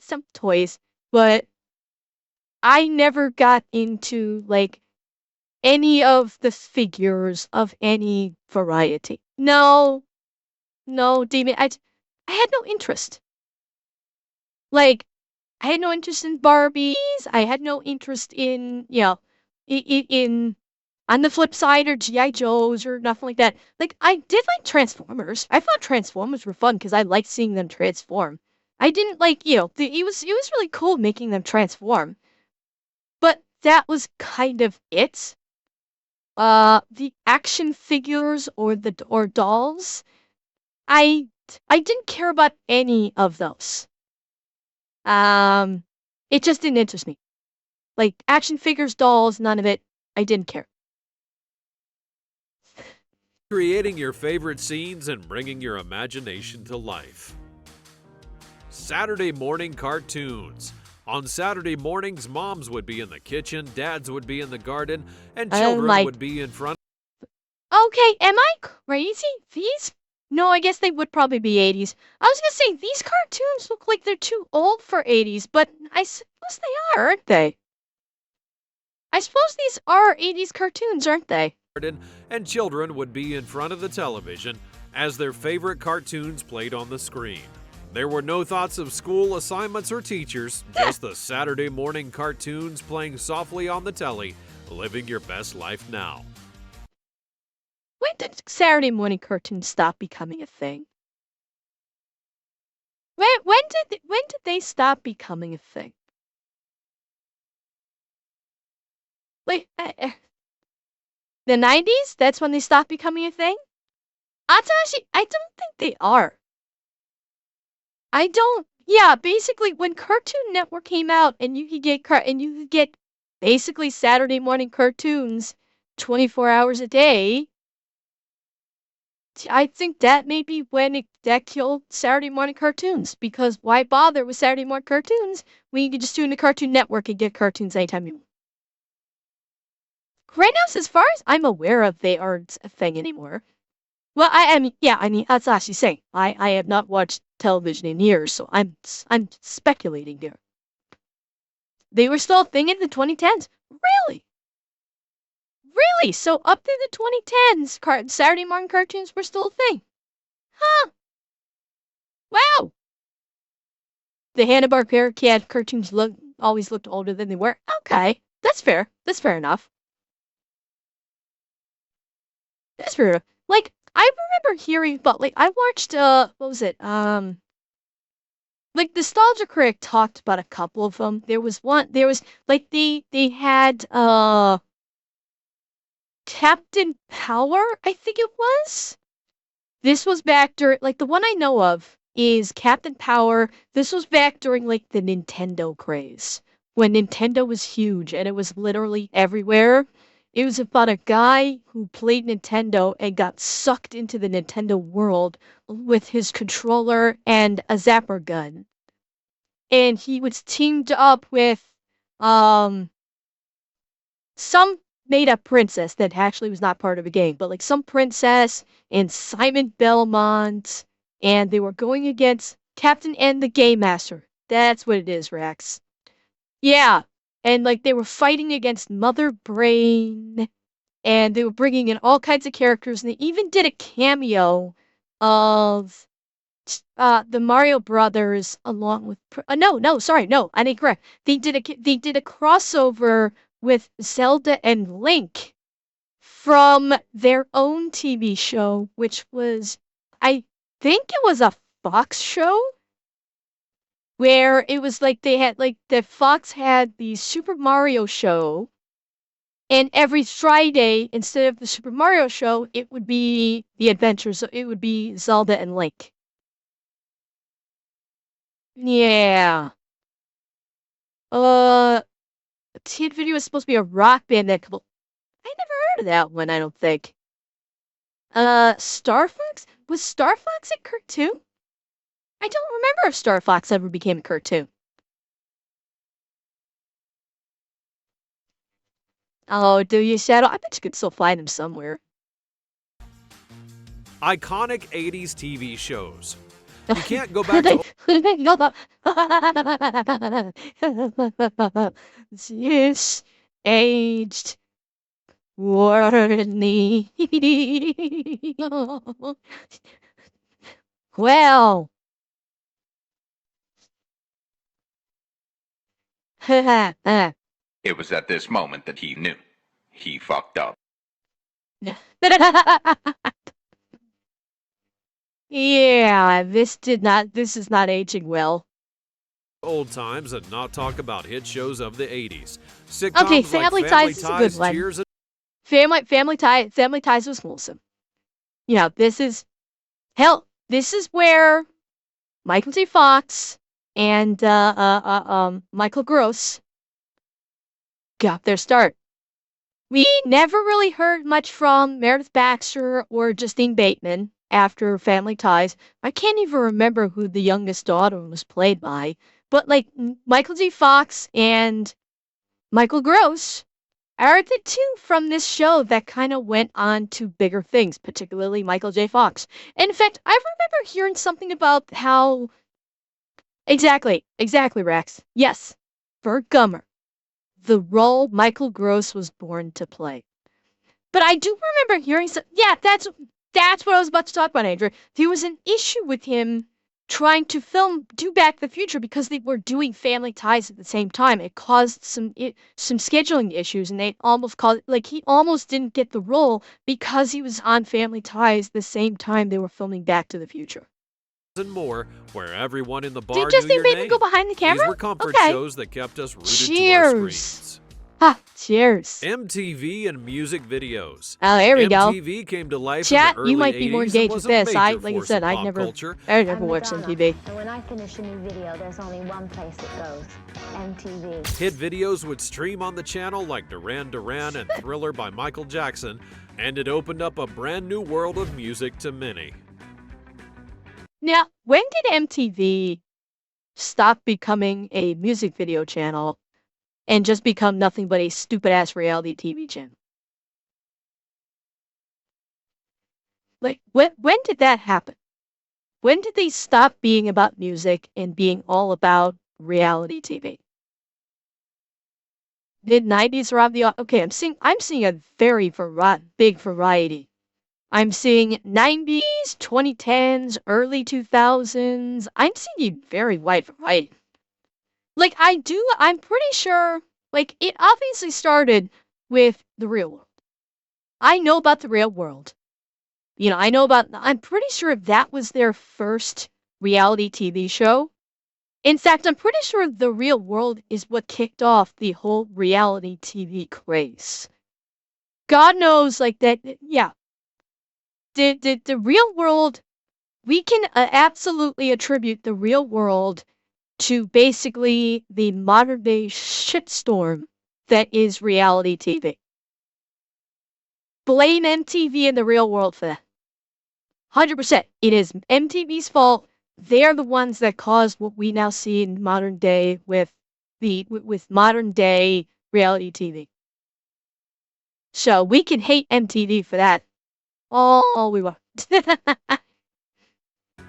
[SPEAKER 1] some toys, but I never got into like any of the figures of any variety. No, no, Demon. I had no interest. Like, I had no interest in Barbies. I had no interest in, in on the flip side or GI Joes or nothing like that. Like, I did like Transformers. I thought Transformers were fun because I liked seeing them transform. I didn't like, it was really cool making them transform. But that was kind of it. The action figures or dolls, I I didn't care about any of those. It just didn't interest me. Like action figures, dolls, none of it. I didn't care.
[SPEAKER 4] creating your favorite scenes and bringing your imagination to life. Saturday morning cartoons. On Saturday mornings, moms would be in the kitchen, dads would be in the garden, and children would be in front.
[SPEAKER 1] Okay, am I crazy? No, I guess they would probably be 80s. I was gonna say, these cartoons look like they're too old for 80s, but I suppose they are, aren't they? I suppose these are 80s cartoons, aren't they?
[SPEAKER 4] And children would be in front of the television as their favorite cartoons played on the screen. There were no thoughts of school assignments or teachers, just the Saturday morning cartoons playing softly on the telly, living your best life now.
[SPEAKER 1] When did Saturday morning cartoons stop becoming a thing? When did they stop becoming a thing? Like the 90s? That's when they stopped becoming a thing? Actually, I don't think they are. I don't. Yeah, basically, when Cartoon Network came out, and you could get basically Saturday morning cartoons, 24 hours a day. I think that may be when that killed Saturday morning cartoons. Because why bother with Saturday morning cartoons when you can just tune the Cartoon Network and get cartoons anytime you want? Right now, as far as I'm aware of, they aren't a thing anymore. Well, I mean, yeah, I mean, that's actually saying I have not watched television in years, so I'm speculating there. They were still a thing in the 2010s. Really? Really? So up through the 2010s, Saturday morning cartoons were still a thing. Huh. Wow. The Hanna-Barbera cat cartoons always looked older than they were. Okay. That's fair. That's fair enough. That's fair enough. Like, I remember hearing about, like, I watched, what was it? Like, Nostalgia Critic talked about a couple of them. There was, like, they had, Captain Power, I think it was? This was back during, like, the one I know of is Captain Power. This was back during, like, the Nintendo craze. When Nintendo was huge and it was literally everywhere. It was about a guy who played Nintendo and got sucked into the Nintendo world with his controller and a zapper gun. And he was teamed up with some made-up princess that actually was not part of the game, but like some princess and Simon Belmont, and they were going against Captain and the Game Master. That's what it is, Rex. Yeah, and like they were fighting against Mother Brain, and they were bringing in all kinds of characters, and they even did a cameo of the Mario Brothers along with no, I didn't correct. They did a crossover with Zelda and Link from their own TV show, which was, I think it was a Fox show, where it was like they had, like, the Fox had the Super Mario show, and every Friday, instead of the Super Mario show, it would be the adventures. So it would be Zelda and Link. Yeah. A teen video was supposed to be a rock band that couple. I never heard of that one, I don't think. Star Fox? Was Star Fox a cartoon? I don't remember if Star Fox ever became a cartoon. Oh, do you, Shadow? I bet you could still find them somewhere.
[SPEAKER 4] Iconic 80s TV shows. You can't go back to...
[SPEAKER 1] Yes, aged Warney. Well.
[SPEAKER 2] It was at this moment that he knew. He fucked up.
[SPEAKER 1] Yeah, this is not aging well.
[SPEAKER 4] Old times and not talk about hit shows of the 80s. Sitcoms
[SPEAKER 1] Okay,
[SPEAKER 4] like
[SPEAKER 1] Family Ties is a good one.
[SPEAKER 4] Cheers, and
[SPEAKER 1] Family Ties was wholesome. You know, this is where Michael J. Fox and Michael Gross got their start. We never really heard much from Meredith Baxter or Justine Bateman after Family Ties. I can't even remember who the youngest daughter was played by, but like Michael J. Fox and Michael Gross are the two from this show that kind of went on to bigger things, particularly Michael J. Fox. And in fact, I remember hearing something about how... Exactly, Rex. Yes, Burt Gummer, the role Michael Gross was born to play. But I do remember hearing some... Yeah, that's what I was about to talk about, Andrew. There was an issue with him trying to do Back to the Future because they were doing Family Ties at the same time. It caused some scheduling issues, and they almost he almost didn't get the role because he was on Family Ties the same time they were filming Back to the Future.
[SPEAKER 4] And more, where everyone in the bar
[SPEAKER 1] Did Justine Bateman go behind the camera?
[SPEAKER 4] These were comfort shows that kept us rooted to our screens.
[SPEAKER 1] Ha! Cheers.
[SPEAKER 4] MTV and music videos.
[SPEAKER 1] Oh, here we go.
[SPEAKER 4] MTV came to life
[SPEAKER 1] Chat,
[SPEAKER 4] in the early
[SPEAKER 1] you might be more
[SPEAKER 4] 80s
[SPEAKER 1] engaged with this. Like I said, I never
[SPEAKER 4] culture.
[SPEAKER 1] watched MTV.
[SPEAKER 9] And when I finish a new video, there's only one place it goes. MTV.
[SPEAKER 4] Hit videos would stream on the channel like Duran Duran and Thriller by Michael Jackson, and it opened up a brand new world of music to many.
[SPEAKER 1] Now, when did MTV stop becoming a music video channel and just become nothing but a stupid-ass reality TV channel? Like, when did that happen? When did they stop being about music and being all about reality TV? Mid-90s around the... Okay, I'm seeing a very big variety. I'm seeing 90s, 2010s, early 2000s. I'm seeing a very wide variety. Like, I'm pretty sure, like, it obviously started with The Real World. I know about The Real World. You know, I'm pretty sure that was their first reality TV show. In fact, I'm pretty sure The Real World is what kicked off the whole reality TV craze. God knows, like, that, yeah. The Real World, we can absolutely attribute The Real World to basically the modern day shitstorm that is reality TV. Blame MTV and The Real World for that. 100%. It is MTV's fault. They're the ones that caused what we now see in modern day with modern day reality TV. So we can hate MTV for that. Oh, we were.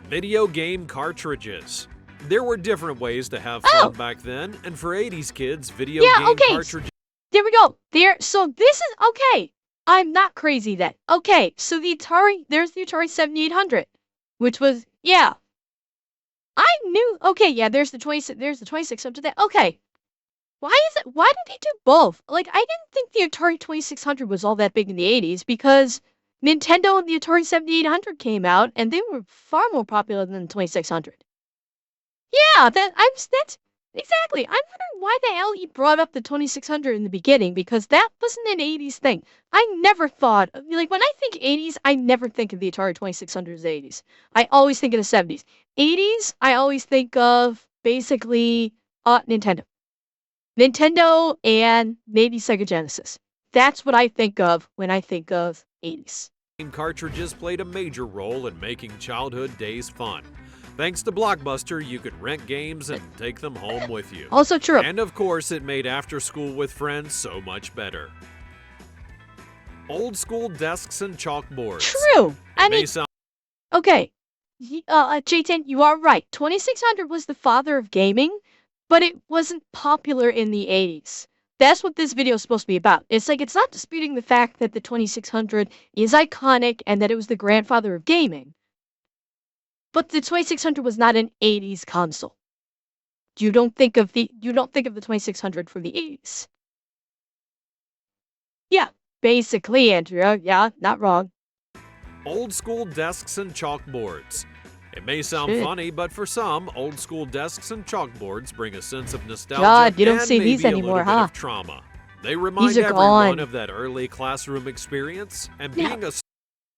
[SPEAKER 4] Video game cartridges. There were different ways to have fun back then, and for 80s kids, video game cartridges...
[SPEAKER 1] There we go. So this is... Okay. I'm not crazy then. Okay, so there's the Atari 7800, which was... Yeah. I knew... Okay, yeah, there's the 2600 that... Okay. Why did they do both? Like, I didn't think the Atari 2600 was all that big in the 80s, because Nintendo and the Atari 7800 came out, and they were far more popular than the 2600. Yeah, that's exactly. I'm wondering why the hell he brought up the 2600 in the beginning, because that wasn't an 80s thing. I never thought, like, when I think 80s, I never think of the Atari 2600 as 80s. I always think of the 70s. 80s, I always think of basically Nintendo. Nintendo and maybe Sega Genesis. That's what I think of when I think of 80s.
[SPEAKER 4] Cartridges played a major role in making childhood days fun. Thanks to Blockbuster, you could rent games and take them home with you.
[SPEAKER 1] Also true.
[SPEAKER 4] And of course, it made after school with friends so much better. Old school desks and chalkboards.
[SPEAKER 1] True. I mean, okay. J10, you are right. 2600 was the father of gaming, but it wasn't popular in the 80s. That's what this video is supposed to be about. It's like, it's not disputing the fact that the 2600 is iconic and that it was the grandfather of gaming. But the 2600 was not an 80s console. You don't think of the 2600 from the 80s. Yeah, basically, Andrea. Yeah, not wrong.
[SPEAKER 4] Old school desks and chalkboards. It may sound funny, but for some, old school desks and chalkboards bring a sense of nostalgia.
[SPEAKER 1] God, you don't
[SPEAKER 4] and
[SPEAKER 1] see these
[SPEAKER 4] maybe
[SPEAKER 1] anymore,
[SPEAKER 4] a little
[SPEAKER 1] huh?
[SPEAKER 4] bit of trauma. They remind everyone
[SPEAKER 1] gone.
[SPEAKER 4] of that early classroom experience and being a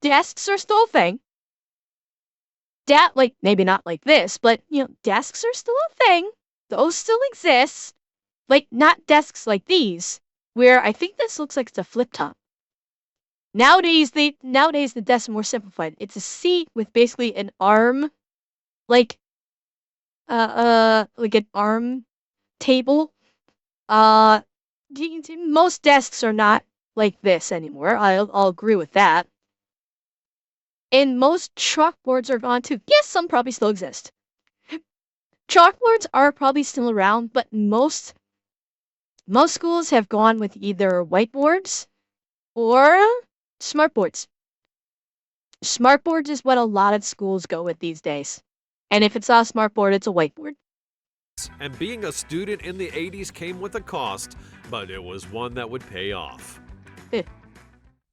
[SPEAKER 1] desks are still a thing. Maybe not like this, but, desks are still a thing. Those still exist. Like, not desks like these, where I think this looks like it's a flip top. Nowadays the desks are more simplified. It's a seat with basically an arm, like an arm table. Most desks are not like this anymore. I'll agree with that. And most chalkboards are gone too. Yes, some probably still exist. Chalkboards are probably still around, but most schools have gone with either whiteboards or smartboards. Smartboards is what a lot of schools go with these days. And if it's not a smartboard, it's a whiteboard.
[SPEAKER 4] And being a student in the 80s came with a cost, but it was one that would pay off.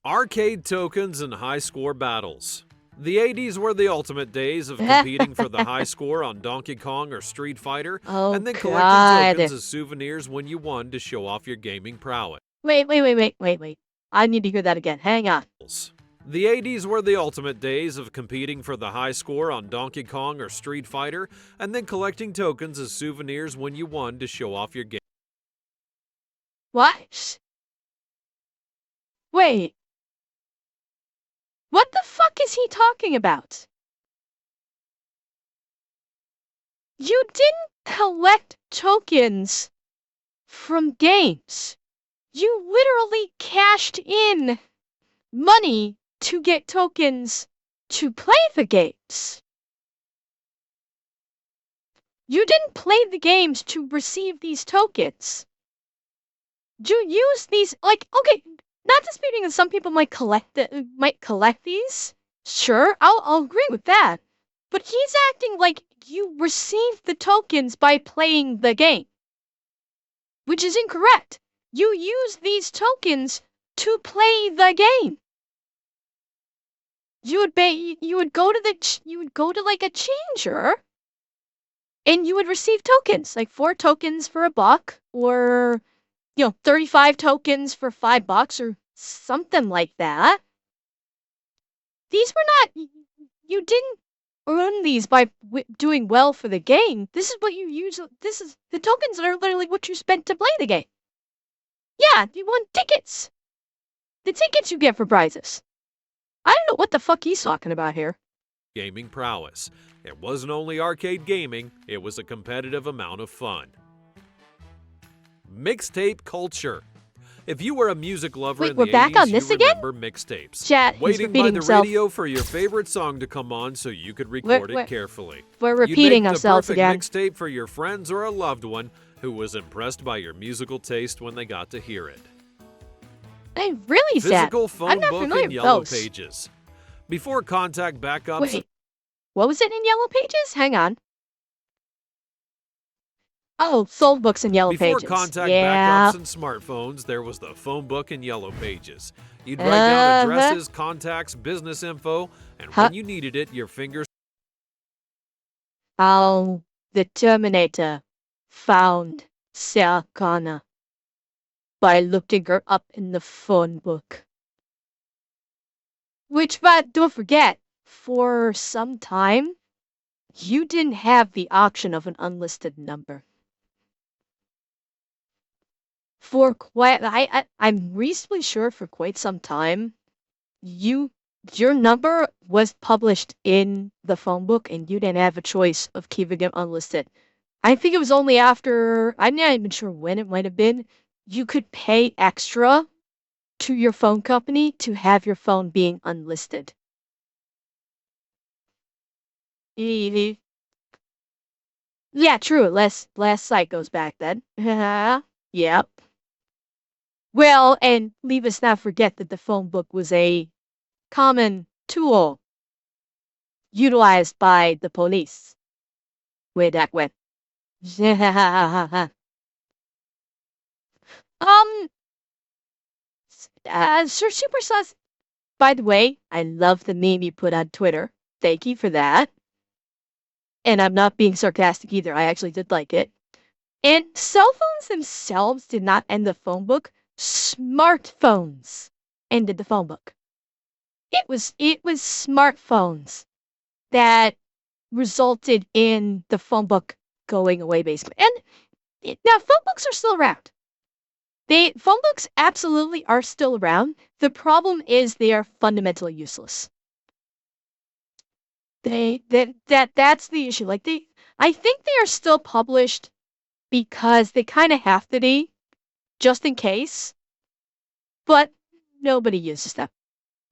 [SPEAKER 4] Arcade tokens and high score battles. The 80s were the ultimate days of competing for the high score on Donkey Kong or Street Fighter, and then collecting tokens as souvenirs when you won to show off your gaming prowess.
[SPEAKER 1] Wait. I need to hear that again. Hang on.
[SPEAKER 4] The 80s were the ultimate days of competing for the high score on Donkey Kong or Street Fighter, and then collecting tokens as souvenirs when you won to show off your game.
[SPEAKER 1] What? Wait. What the fuck is he talking about? You didn't collect tokens from games. You literally cashed in money to get tokens to play the games. You didn't play the games to receive these tokens. You use these, okay, not disputing that some people might collect these. Sure, I'll agree with that. But he's acting like you received the tokens by playing the game, which is incorrect. You use these tokens to play the game. You would go to like a changer, and you would receive tokens, like 4 tokens for $1, or 35 tokens for $5 or something like that. These were not, you didn't earn these by doing well for the game. This is what you use. The tokens are literally what you spent to play the game. Yeah, you won tickets. The tickets you get for prizes. I don't know what the fuck he's talking about here.
[SPEAKER 4] Gaming prowess. It wasn't only arcade gaming, it was a competitive amount of fun. Mixtape culture. If you were a music lover in the 80s,
[SPEAKER 1] back on this
[SPEAKER 4] you
[SPEAKER 1] again?
[SPEAKER 4] remember mixtapes.
[SPEAKER 1] Chat,
[SPEAKER 4] waiting
[SPEAKER 1] he's
[SPEAKER 4] by
[SPEAKER 1] repeating
[SPEAKER 4] the
[SPEAKER 1] himself.
[SPEAKER 4] radio for your favorite song to come on so you could record it carefully.
[SPEAKER 1] We're repeating
[SPEAKER 4] You'd make
[SPEAKER 1] ourselves
[SPEAKER 4] the
[SPEAKER 1] again.
[SPEAKER 4] perfect mixtape for your friends or a loved one who was impressed by your musical taste when they got to hear it.
[SPEAKER 1] Hey, really sad.
[SPEAKER 4] Physical phone
[SPEAKER 1] I'm not
[SPEAKER 4] book
[SPEAKER 1] familiar
[SPEAKER 4] in
[SPEAKER 1] with
[SPEAKER 4] Yellow
[SPEAKER 1] those.
[SPEAKER 4] Pages. Before contact backups,
[SPEAKER 1] Wait, what was it in Yellow Pages? Hang on. Oh, sold books in Yellow
[SPEAKER 4] Before
[SPEAKER 1] Pages.
[SPEAKER 4] contact
[SPEAKER 1] Yeah.
[SPEAKER 4] backups and smartphones, there was the phone book in Yellow Pages. You'd write down addresses, contacts, business info, and when you needed it, your fingers...
[SPEAKER 1] How the Terminator found Sarah Connor by looking her up in the phone book. Which, but don't forget, for some time, you didn't have the option of an unlisted number. For I'm reasonably sure for quite some time, your number was published in the phone book and you didn't have a choice of keeping it unlisted. I think it was only after, I'm not even sure when it might have been, you could pay extra to your phone company to have your phone being unlisted. Yeah, true. Last site goes back then. Yep. Well, and leave us not forget that the phone book was a common tool utilized by the police way back when. Sir Super Sauce, by the way, I love the meme you put on Twitter. Thank you for that. And I'm not being sarcastic either. I actually did like it. And cell phones themselves did not end the phone book. Smartphones ended the phone book. It was smartphones that resulted in the phone book going away, basically. And now phone books are still around. Phone books absolutely are still around. The problem is they are fundamentally useless. That's the issue. Like I think they are still published because they kind of have to be, just in case. But nobody uses them.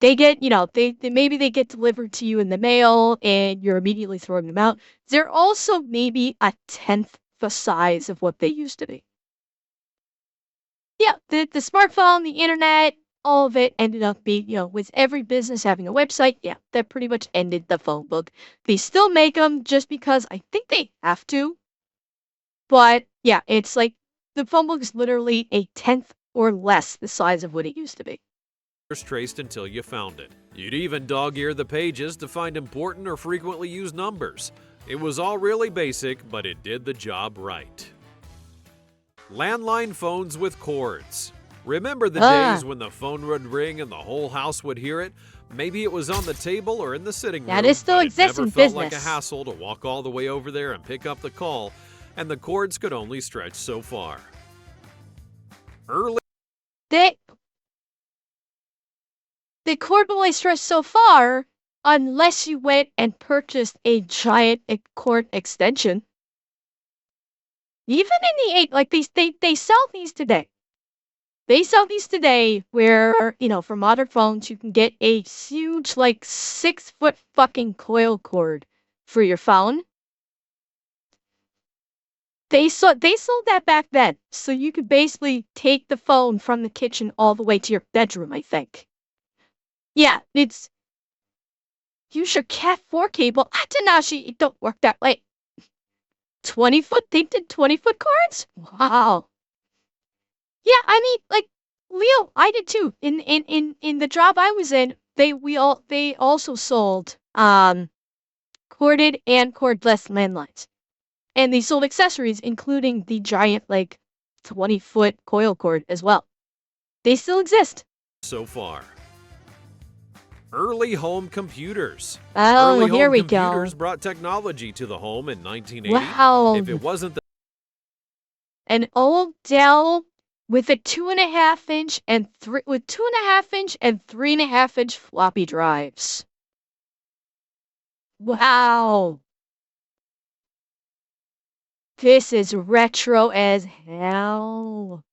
[SPEAKER 1] They get, maybe they get delivered to you in the mail and you're immediately throwing them out. They're also maybe a 10th the size of what they used to be. Yeah, the smartphone, the internet, all of it ended up being, with every business having a website, yeah, that pretty much ended the phone book. They still make them just because I think they have to. But yeah, it's like the phone book is literally a 10th or less the size of what it used to be.
[SPEAKER 4] Traced until you found it. You'd even dog-ear the pages to find important or frequently used numbers. It was all really basic, but it did the job right. Landline phones with cords. Remember the days when the phone would ring and the whole house would hear it? Maybe it was on the table or in the sitting room.
[SPEAKER 1] That is still exists in business.
[SPEAKER 4] It never felt like a hassle to walk all the way over there and pick up the call, and the cords could only stretch so far.
[SPEAKER 1] The cord will only stretch so far unless you went and purchased a giant cord extension. Even in the they sell these today. They sell these today where, for modern phones, you can get a huge, 6-foot fucking coil cord for your phone. They sold that back then, so you could basically take the phone from the kitchen all the way to your bedroom, I think. Yeah, use your Cat 4 cable. It don't work that way. 20-foot? They did 20-foot cords? Wow. Yeah, I mean, Leo, I did too. In the job I was in, they also sold corded and cordless landlines. And they sold accessories, including the giant 20-foot coil cord as well. They still exist.
[SPEAKER 4] So far. Early home computers.
[SPEAKER 1] Oh, here we go.
[SPEAKER 4] Computers brought technology to the home in 1980.
[SPEAKER 1] Wow.
[SPEAKER 4] If it wasn't
[SPEAKER 1] an old Dell with a 2.5-inch and 2.5-inch and 3.5-inch floppy drives. Wow. This is retro as hell.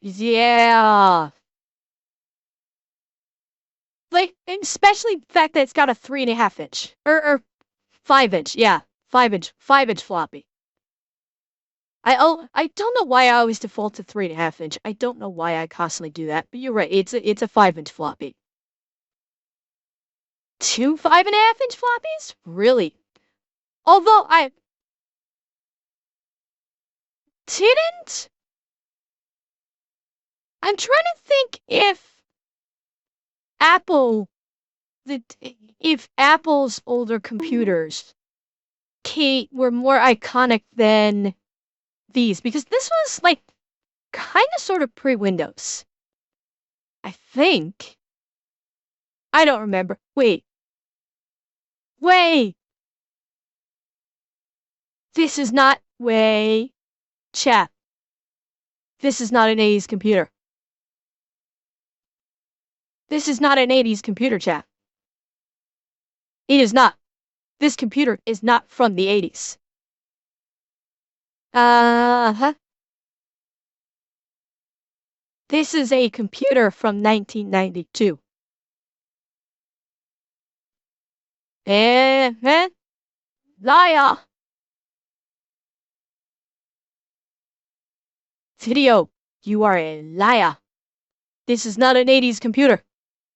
[SPEAKER 1] Yeah. Especially the fact that it's got a 3.5-inch or 5-inch, yeah, 5-inch floppy. I don't know why I always default to 3.5-inch. I don't know why I constantly do that, but you're right. It's a 5-inch floppy. 2 5.5-inch floppies? Really? Although I didn't. I'm trying to think if Apple's older computers were more iconic than these, because this was kind of sort of pre-Windows. I think. I don't remember. Wait. Way! This is not way. Chat. This is not an 80s computer. This is not an 80s computer, chat. It is not. This computer is not from the 80s. Uh-huh. This is a computer from 1992. Liar! Video, you are a liar. This is not an 80s computer.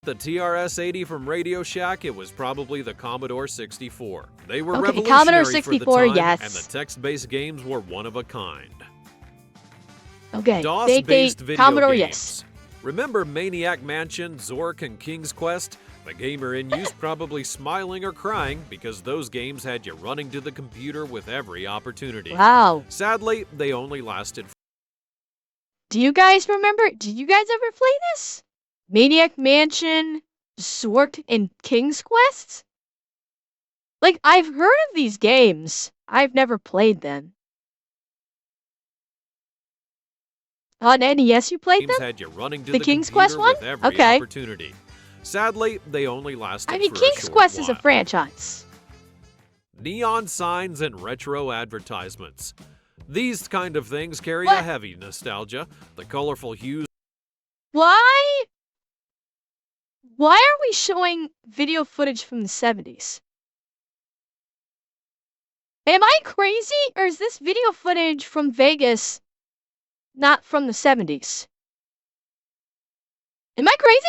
[SPEAKER 4] The TRS-80 from Radio Shack, it was probably the Commodore 64. They were
[SPEAKER 1] Okay,
[SPEAKER 4] revolutionary
[SPEAKER 1] Commodore
[SPEAKER 4] for
[SPEAKER 1] 64,
[SPEAKER 4] the time,
[SPEAKER 1] yes.
[SPEAKER 4] and the text-based games were one of a kind.
[SPEAKER 1] Okay,
[SPEAKER 4] DOS-based video
[SPEAKER 1] Commodore,
[SPEAKER 4] games.
[SPEAKER 1] yes.
[SPEAKER 4] Remember Maniac Mansion, Zork, and King's Quest? The gamer in you's probably smiling or crying because those games had you running to the computer with every opportunity.
[SPEAKER 1] Wow.
[SPEAKER 4] Sadly, they only lasted.
[SPEAKER 1] Do you guys remember? Did you guys ever play this? Maniac Mansion, Zork, and King's Quest? Like, I've heard of these games. I've never played them. On NES you played them?
[SPEAKER 4] Had you running to
[SPEAKER 1] the King's
[SPEAKER 4] computer
[SPEAKER 1] Quest one?
[SPEAKER 4] with every
[SPEAKER 1] Okay.
[SPEAKER 4] opportunity. Sadly, they only lasted
[SPEAKER 1] I mean,
[SPEAKER 4] for
[SPEAKER 1] King's
[SPEAKER 4] a short
[SPEAKER 1] Quest
[SPEAKER 4] while.
[SPEAKER 1] is a franchise.
[SPEAKER 4] Neon signs and retro advertisements. These kind of things carry
[SPEAKER 1] What?
[SPEAKER 4] a heavy nostalgia. The colorful hues.
[SPEAKER 1] Why? Why are we showing video footage from the 70s? Am I crazy, or is this video footage from Vegas not from the 70s? Am I crazy?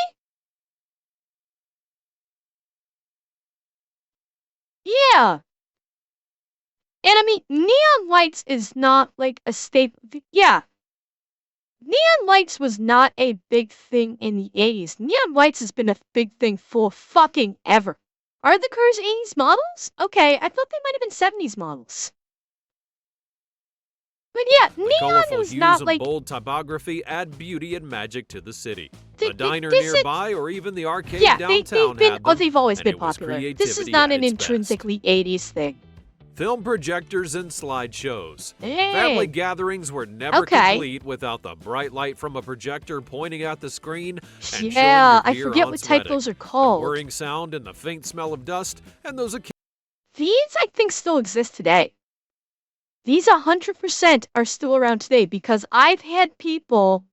[SPEAKER 1] Yeah. And I mean, neon lights is not like a staple. Yeah. Neon lights was not a big thing in the 80s. Neon lights has been a big thing for fucking ever. Are the cars 80s models? Okay, I thought they might have been 70s models. But yeah,
[SPEAKER 4] The
[SPEAKER 1] neon
[SPEAKER 4] colorful
[SPEAKER 1] was
[SPEAKER 4] hues
[SPEAKER 1] not
[SPEAKER 4] and
[SPEAKER 1] like...
[SPEAKER 4] bold typography add beauty and magic to the city.
[SPEAKER 1] Th-
[SPEAKER 4] A diner
[SPEAKER 1] this is-
[SPEAKER 4] nearby or even the arcade
[SPEAKER 1] Yeah,
[SPEAKER 4] downtown
[SPEAKER 1] they've
[SPEAKER 4] had them,
[SPEAKER 1] always
[SPEAKER 4] and
[SPEAKER 1] been
[SPEAKER 4] it was
[SPEAKER 1] popular. This is
[SPEAKER 4] creativity
[SPEAKER 1] not
[SPEAKER 4] at
[SPEAKER 1] an
[SPEAKER 4] its best.
[SPEAKER 1] intrinsically 80s thing.
[SPEAKER 4] Film projectors and slideshows.
[SPEAKER 1] Hey.
[SPEAKER 4] Family gatherings were never
[SPEAKER 1] Okay.
[SPEAKER 4] complete without the bright light from a projector pointing at the screen and
[SPEAKER 1] Yeah,
[SPEAKER 4] showing
[SPEAKER 1] I
[SPEAKER 4] your gear
[SPEAKER 1] forget
[SPEAKER 4] on
[SPEAKER 1] what type
[SPEAKER 4] sweating.
[SPEAKER 1] those are
[SPEAKER 4] The
[SPEAKER 1] called.
[SPEAKER 4] whirring sound and the faint smell of dust, and those
[SPEAKER 1] These, I think, still exist today. These 100% are still around today because I've had people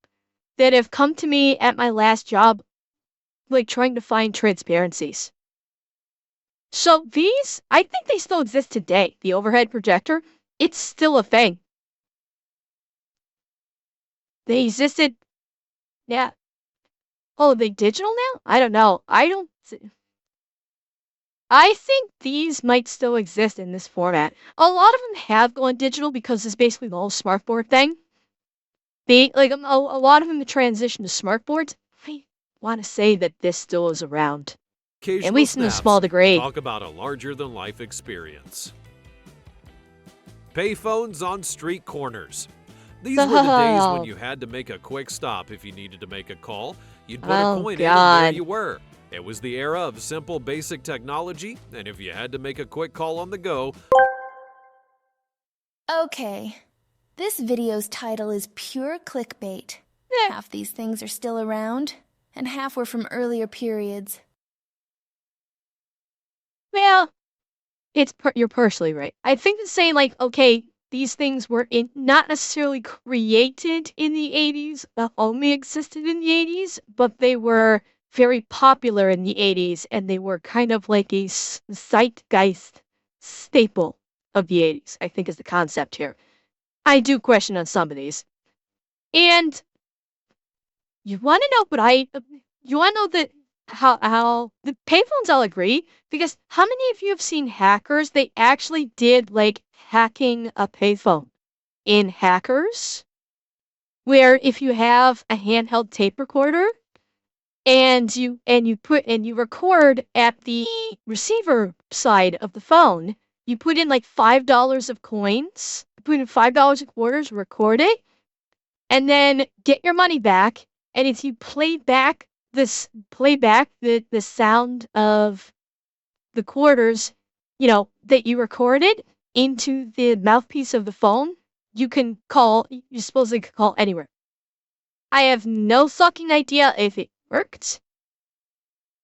[SPEAKER 1] that have come to me at my last job, like trying to find transparencies. So these, I think they still exist today. The overhead projector, it's still a thing. They existed, yeah. Oh, they digital now? I don't know. I think these might still exist in this format. A lot of them have gone digital because it's basically the whole smartboard thing. A lot of them transition to smartboards. I want to say that this still is around, at least in a
[SPEAKER 4] snaps.
[SPEAKER 1] small degree.
[SPEAKER 4] Talk about a larger-than-life experience. Payphones on street corners. These were the days when you had to make a quick stop if you needed to make a call. You'd put a coin in and there you were. It was the era of simple, basic technology, and if you had to make a quick call on the go...
[SPEAKER 10] Okay, this video's title is pure clickbait. Half these things are still around, and half were from earlier periods.
[SPEAKER 1] Well, you're partially right. I think it's saying like, okay, these things were not necessarily created in the 80s, only existed in the 80s, but they were very popular in the 80s, and they were kind of like a zeitgeist staple of the 80s, I think is the concept here. I do question on some of these. And you want to know you want to know that how the payphones, I'll agree, because how many of you have seen Hackers? They actually did like hacking a payphone in Hackers, where if you have a handheld tape recorder and you record at the receiver side of the phone, you put in like $5 of coins, put in $5 of quarters, record it, and then get your money back. And if you play back the sound of the quarters that you recorded into the mouthpiece of the phone, you supposedly can call anywhere. I have no fucking idea if it worked.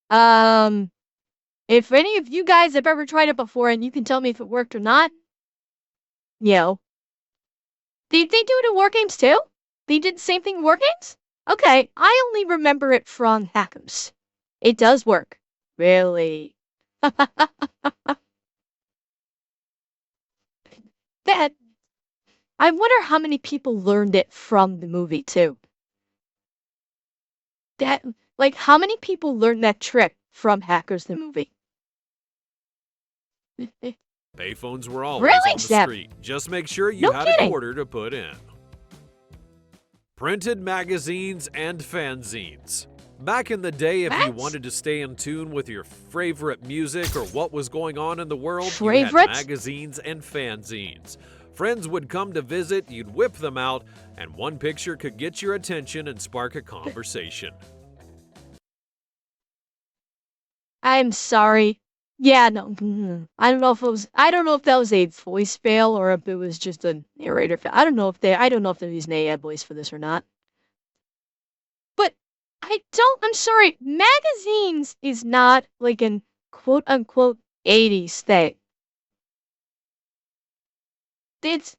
[SPEAKER 1] If any of you guys have ever tried it before and you can tell me if it worked or not, Did they do it in War Games too? They did the same thing in War Games? Okay, I only remember it from Hackums. It does work. Really. That. I wonder how many people learned it from the movie too. How many people learned that trick from Hackers the movie?
[SPEAKER 4] Payphones were always
[SPEAKER 1] Really,
[SPEAKER 4] on the street. Just make sure you had a quarter to put in. Printed magazines and fanzines. Back in the day, if you wanted to stay in tune with your favorite music or what was going on in the world, you had magazines and fanzines. Friends would come to visit, you'd whip them out, and one picture could get your attention and spark a conversation.
[SPEAKER 1] I'm sorry. Yeah, no. I don't know if that was a voice fail or if it was just a narrator fail. I don't know if they're using AI voice for this or not. But I'm sorry, magazines is not like an quote unquote 80s thing. It's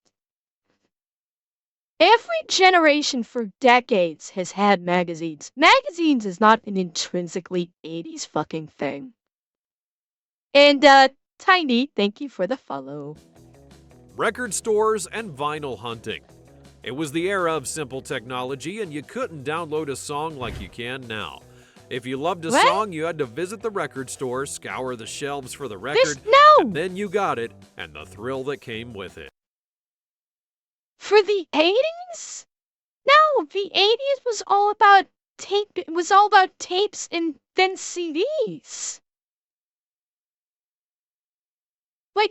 [SPEAKER 1] every generation for decades has had magazines. Magazines is not an intrinsically 80s fucking thing. And, Tiny, thank you for the follow.
[SPEAKER 4] Record stores and vinyl hunting. It was the era of simple technology, and you couldn't download a song like you can now. If you loved a song, you had to visit the record store, scour the shelves for the record, and then you got it, and the thrill that came with it.
[SPEAKER 1] For the 80s? No, the 80s was all about tape. It was all about tapes and then CDs.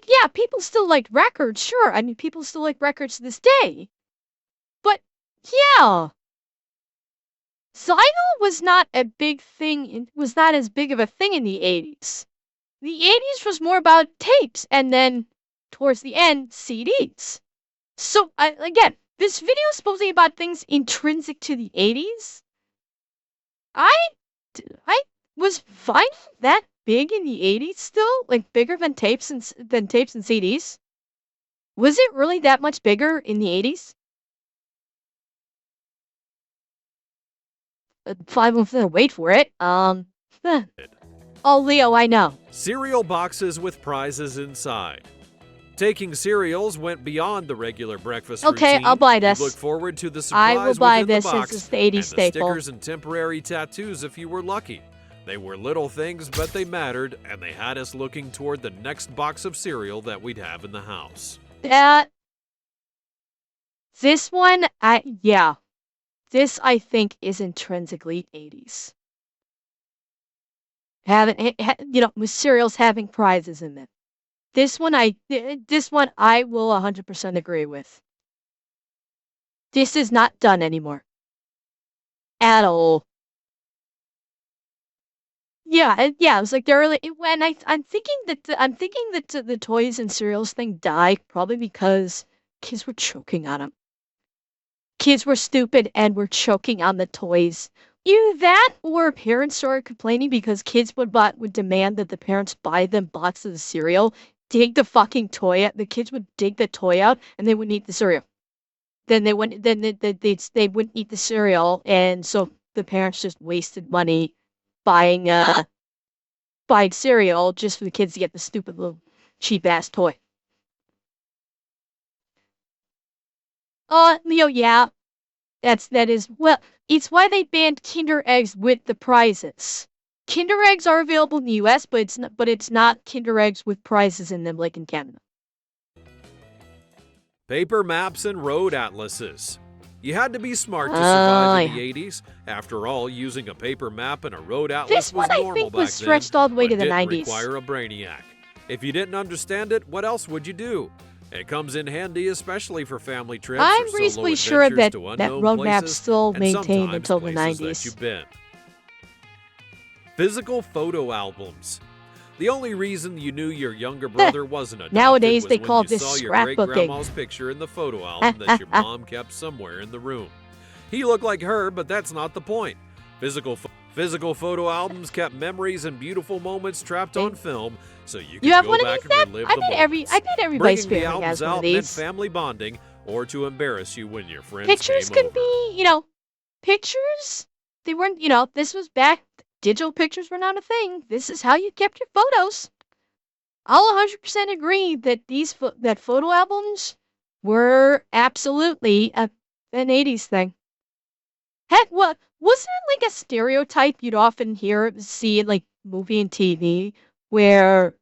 [SPEAKER 1] Yeah, people still like records, sure. I mean, people still like records to this day. But, yeah. Vinyl was not a big thing, was not as big of a thing in the 80s. The 80s was more about tapes, and then, towards the end, CDs. So, again, this video is supposedly about things intrinsic to the 80s. Was vinyl that big in the 80s still? Like, bigger than tapes and CDs? Was it really that much bigger in the 80s? 5 wait for it. Oh, Leo, I know.
[SPEAKER 4] Cereal boxes with prizes inside. Taking cereals went beyond the regular breakfast routine.
[SPEAKER 1] Okay, I'll buy this.
[SPEAKER 4] Look forward to the surprise
[SPEAKER 1] I will buy
[SPEAKER 4] within
[SPEAKER 1] this
[SPEAKER 4] the box,
[SPEAKER 1] since it's the 80s
[SPEAKER 4] and
[SPEAKER 1] staple.
[SPEAKER 4] the stickers and temporary tattoos if you were lucky. They were little things, but they mattered, and they had us looking toward the next box of cereal that we'd have in the house.
[SPEAKER 1] This one, this I think is intrinsically 80s. With cereals having prizes in them. This one I will 100% agree with. This is not done anymore. At all. Yeah, it was like the early when I'm thinking that the toys and cereals thing died probably because kids were choking on them. Kids were stupid and were choking on the toys. Either that or parents started complaining because kids would demand that the parents buy them boxes of cereal, dig the fucking toy out. The kids would dig the toy out and they wouldn't eat the cereal. Then they wouldn't eat the cereal, and so the parents just wasted money buying cereal just for the kids to get the stupid little cheap ass toy. Leo, yeah. It's why they banned Kinder Eggs with the prizes. Kinder Eggs are available in the US, but it's not Kinder Eggs with prizes in them like in Canada.
[SPEAKER 4] Paper maps and road atlases. You had to be smart to survive in the 80s. After all, using a paper map and a road atlas was normal back then. This one I think was
[SPEAKER 1] stretched all the way to the 90s.
[SPEAKER 4] It didn't require a brainiac. If you didn't understand it, what else would you do? It comes in handy especially for family trips.
[SPEAKER 1] I'm reasonably sure that road map's still maintained until the 90s.
[SPEAKER 4] Physical photo albums. The only reason you knew your younger brother wasn't adopted
[SPEAKER 1] Nowadays
[SPEAKER 4] was
[SPEAKER 1] they
[SPEAKER 4] when
[SPEAKER 1] call
[SPEAKER 4] you
[SPEAKER 1] this
[SPEAKER 4] saw your
[SPEAKER 1] scrapbooking.
[SPEAKER 4] great-grandma's picture in the photo album that your mom kept somewhere in the room. He looked like her, but that's not the point. Physical photo albums kept memories and beautiful moments trapped on film, so you could go back and relive the moments.
[SPEAKER 1] I bet everybody's
[SPEAKER 4] Bringing the
[SPEAKER 1] family has
[SPEAKER 4] albums
[SPEAKER 1] one of
[SPEAKER 4] out meant
[SPEAKER 1] these.
[SPEAKER 4] family bonding, or to embarrass you when your friends
[SPEAKER 1] Pictures
[SPEAKER 4] came
[SPEAKER 1] can
[SPEAKER 4] over.
[SPEAKER 1] be, pictures. They weren't, this was back. Digital pictures were not a thing. This is how you kept your photos. I'll 100% agree that that photo albums were absolutely an 80s thing. Heck, what wasn't it like a stereotype you'd often see in like movie and TV where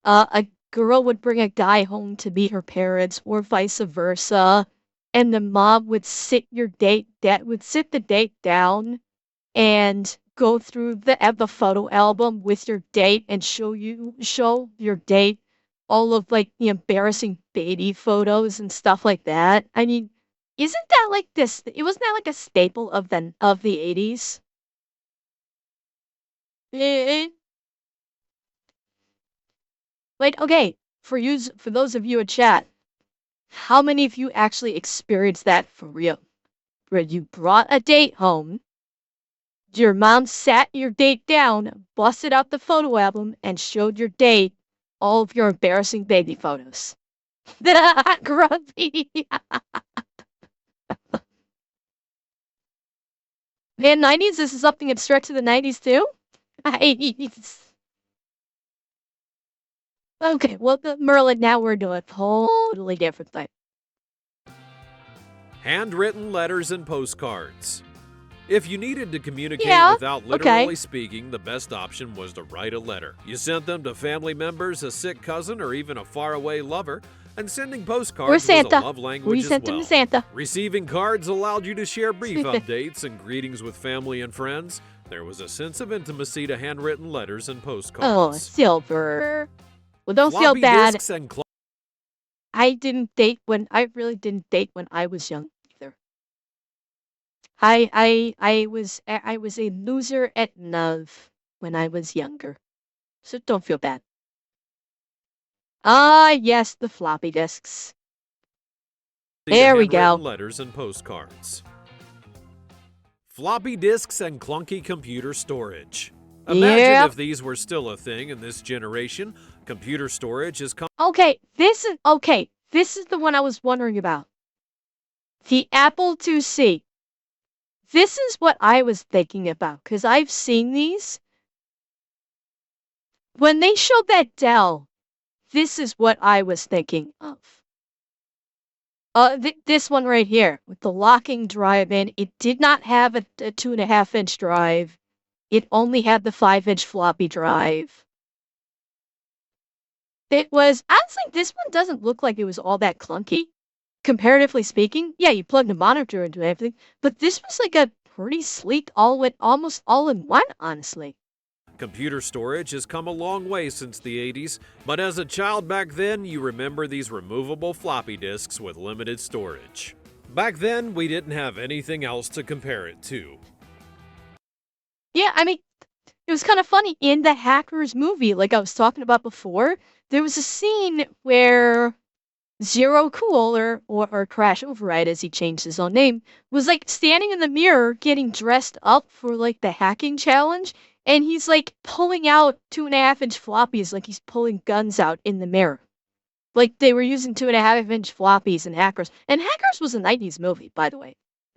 [SPEAKER 1] a girl would bring a guy home to meet her parents or vice versa, and the mom would sit the date down and go through the photo album with your date and show your date all of like the embarrassing baby photos and stuff like that. I mean, isn't that like this? It wasn't that like a staple of the 80s? Like, okay, for those of you in chat, how many of you actually experienced that for real? Where you brought a date home, your mom sat your date down, busted out the photo album, and showed your date all of your embarrassing baby photos. Grumpy. Man, 90s, this is something that stretched to the 90s too? Okay, well, Merlin, now we're doing a totally different thing.
[SPEAKER 4] Handwritten letters and postcards. If you needed to communicate without literally speaking, the best option was to write a letter. You sent them to family members, a sick cousin, or even a faraway lover, and sending postcards was a love language as well.
[SPEAKER 1] Them to Santa.
[SPEAKER 4] Receiving cards allowed you to share brief updates and greetings with family and friends. There was a sense of intimacy to handwritten letters and postcards.
[SPEAKER 1] Oh, Silver. Well, don't feel bad. I really didn't date when I was young either. I was a loser at love when I was younger. So don't feel bad. Ah, yes, the floppy disks. There we go.
[SPEAKER 4] Letters and postcards. Floppy disks and clunky computer storage. Imagine if these were still a thing in this generation. Computer storage is
[SPEAKER 1] Okay, this is the one I was wondering about. The Apple IIc. This is what I was thinking about, because I've seen these. When they showed that Dell, this is what I was thinking of. This one right here, with the locking drive-in, it did not have a 2.5-inch drive. It only had the 5-inch floppy drive. It was, honestly, this one doesn't look like it was all that clunky. Comparatively speaking, yeah, you plugged a monitor into everything, but this was like a pretty sleek, almost all-in-one, honestly.
[SPEAKER 4] Computer storage has come a long way since the 80s, but as a child back then, you remember these removable floppy disks with limited storage. Back then, we didn't have anything else to compare it to.
[SPEAKER 1] Yeah, I mean, it was kind of funny. In the Hackers movie, like I was talking about before, there was a scene where Zero Cool, or Crash Override, as he changed his own name, was like standing in the mirror getting dressed up for like the hacking challenge, and he's like pulling out 2.5-inch floppies like he's pulling guns out in the mirror. Like they were using 2.5-inch floppies in Hackers. And Hackers was a 90s movie, by the way.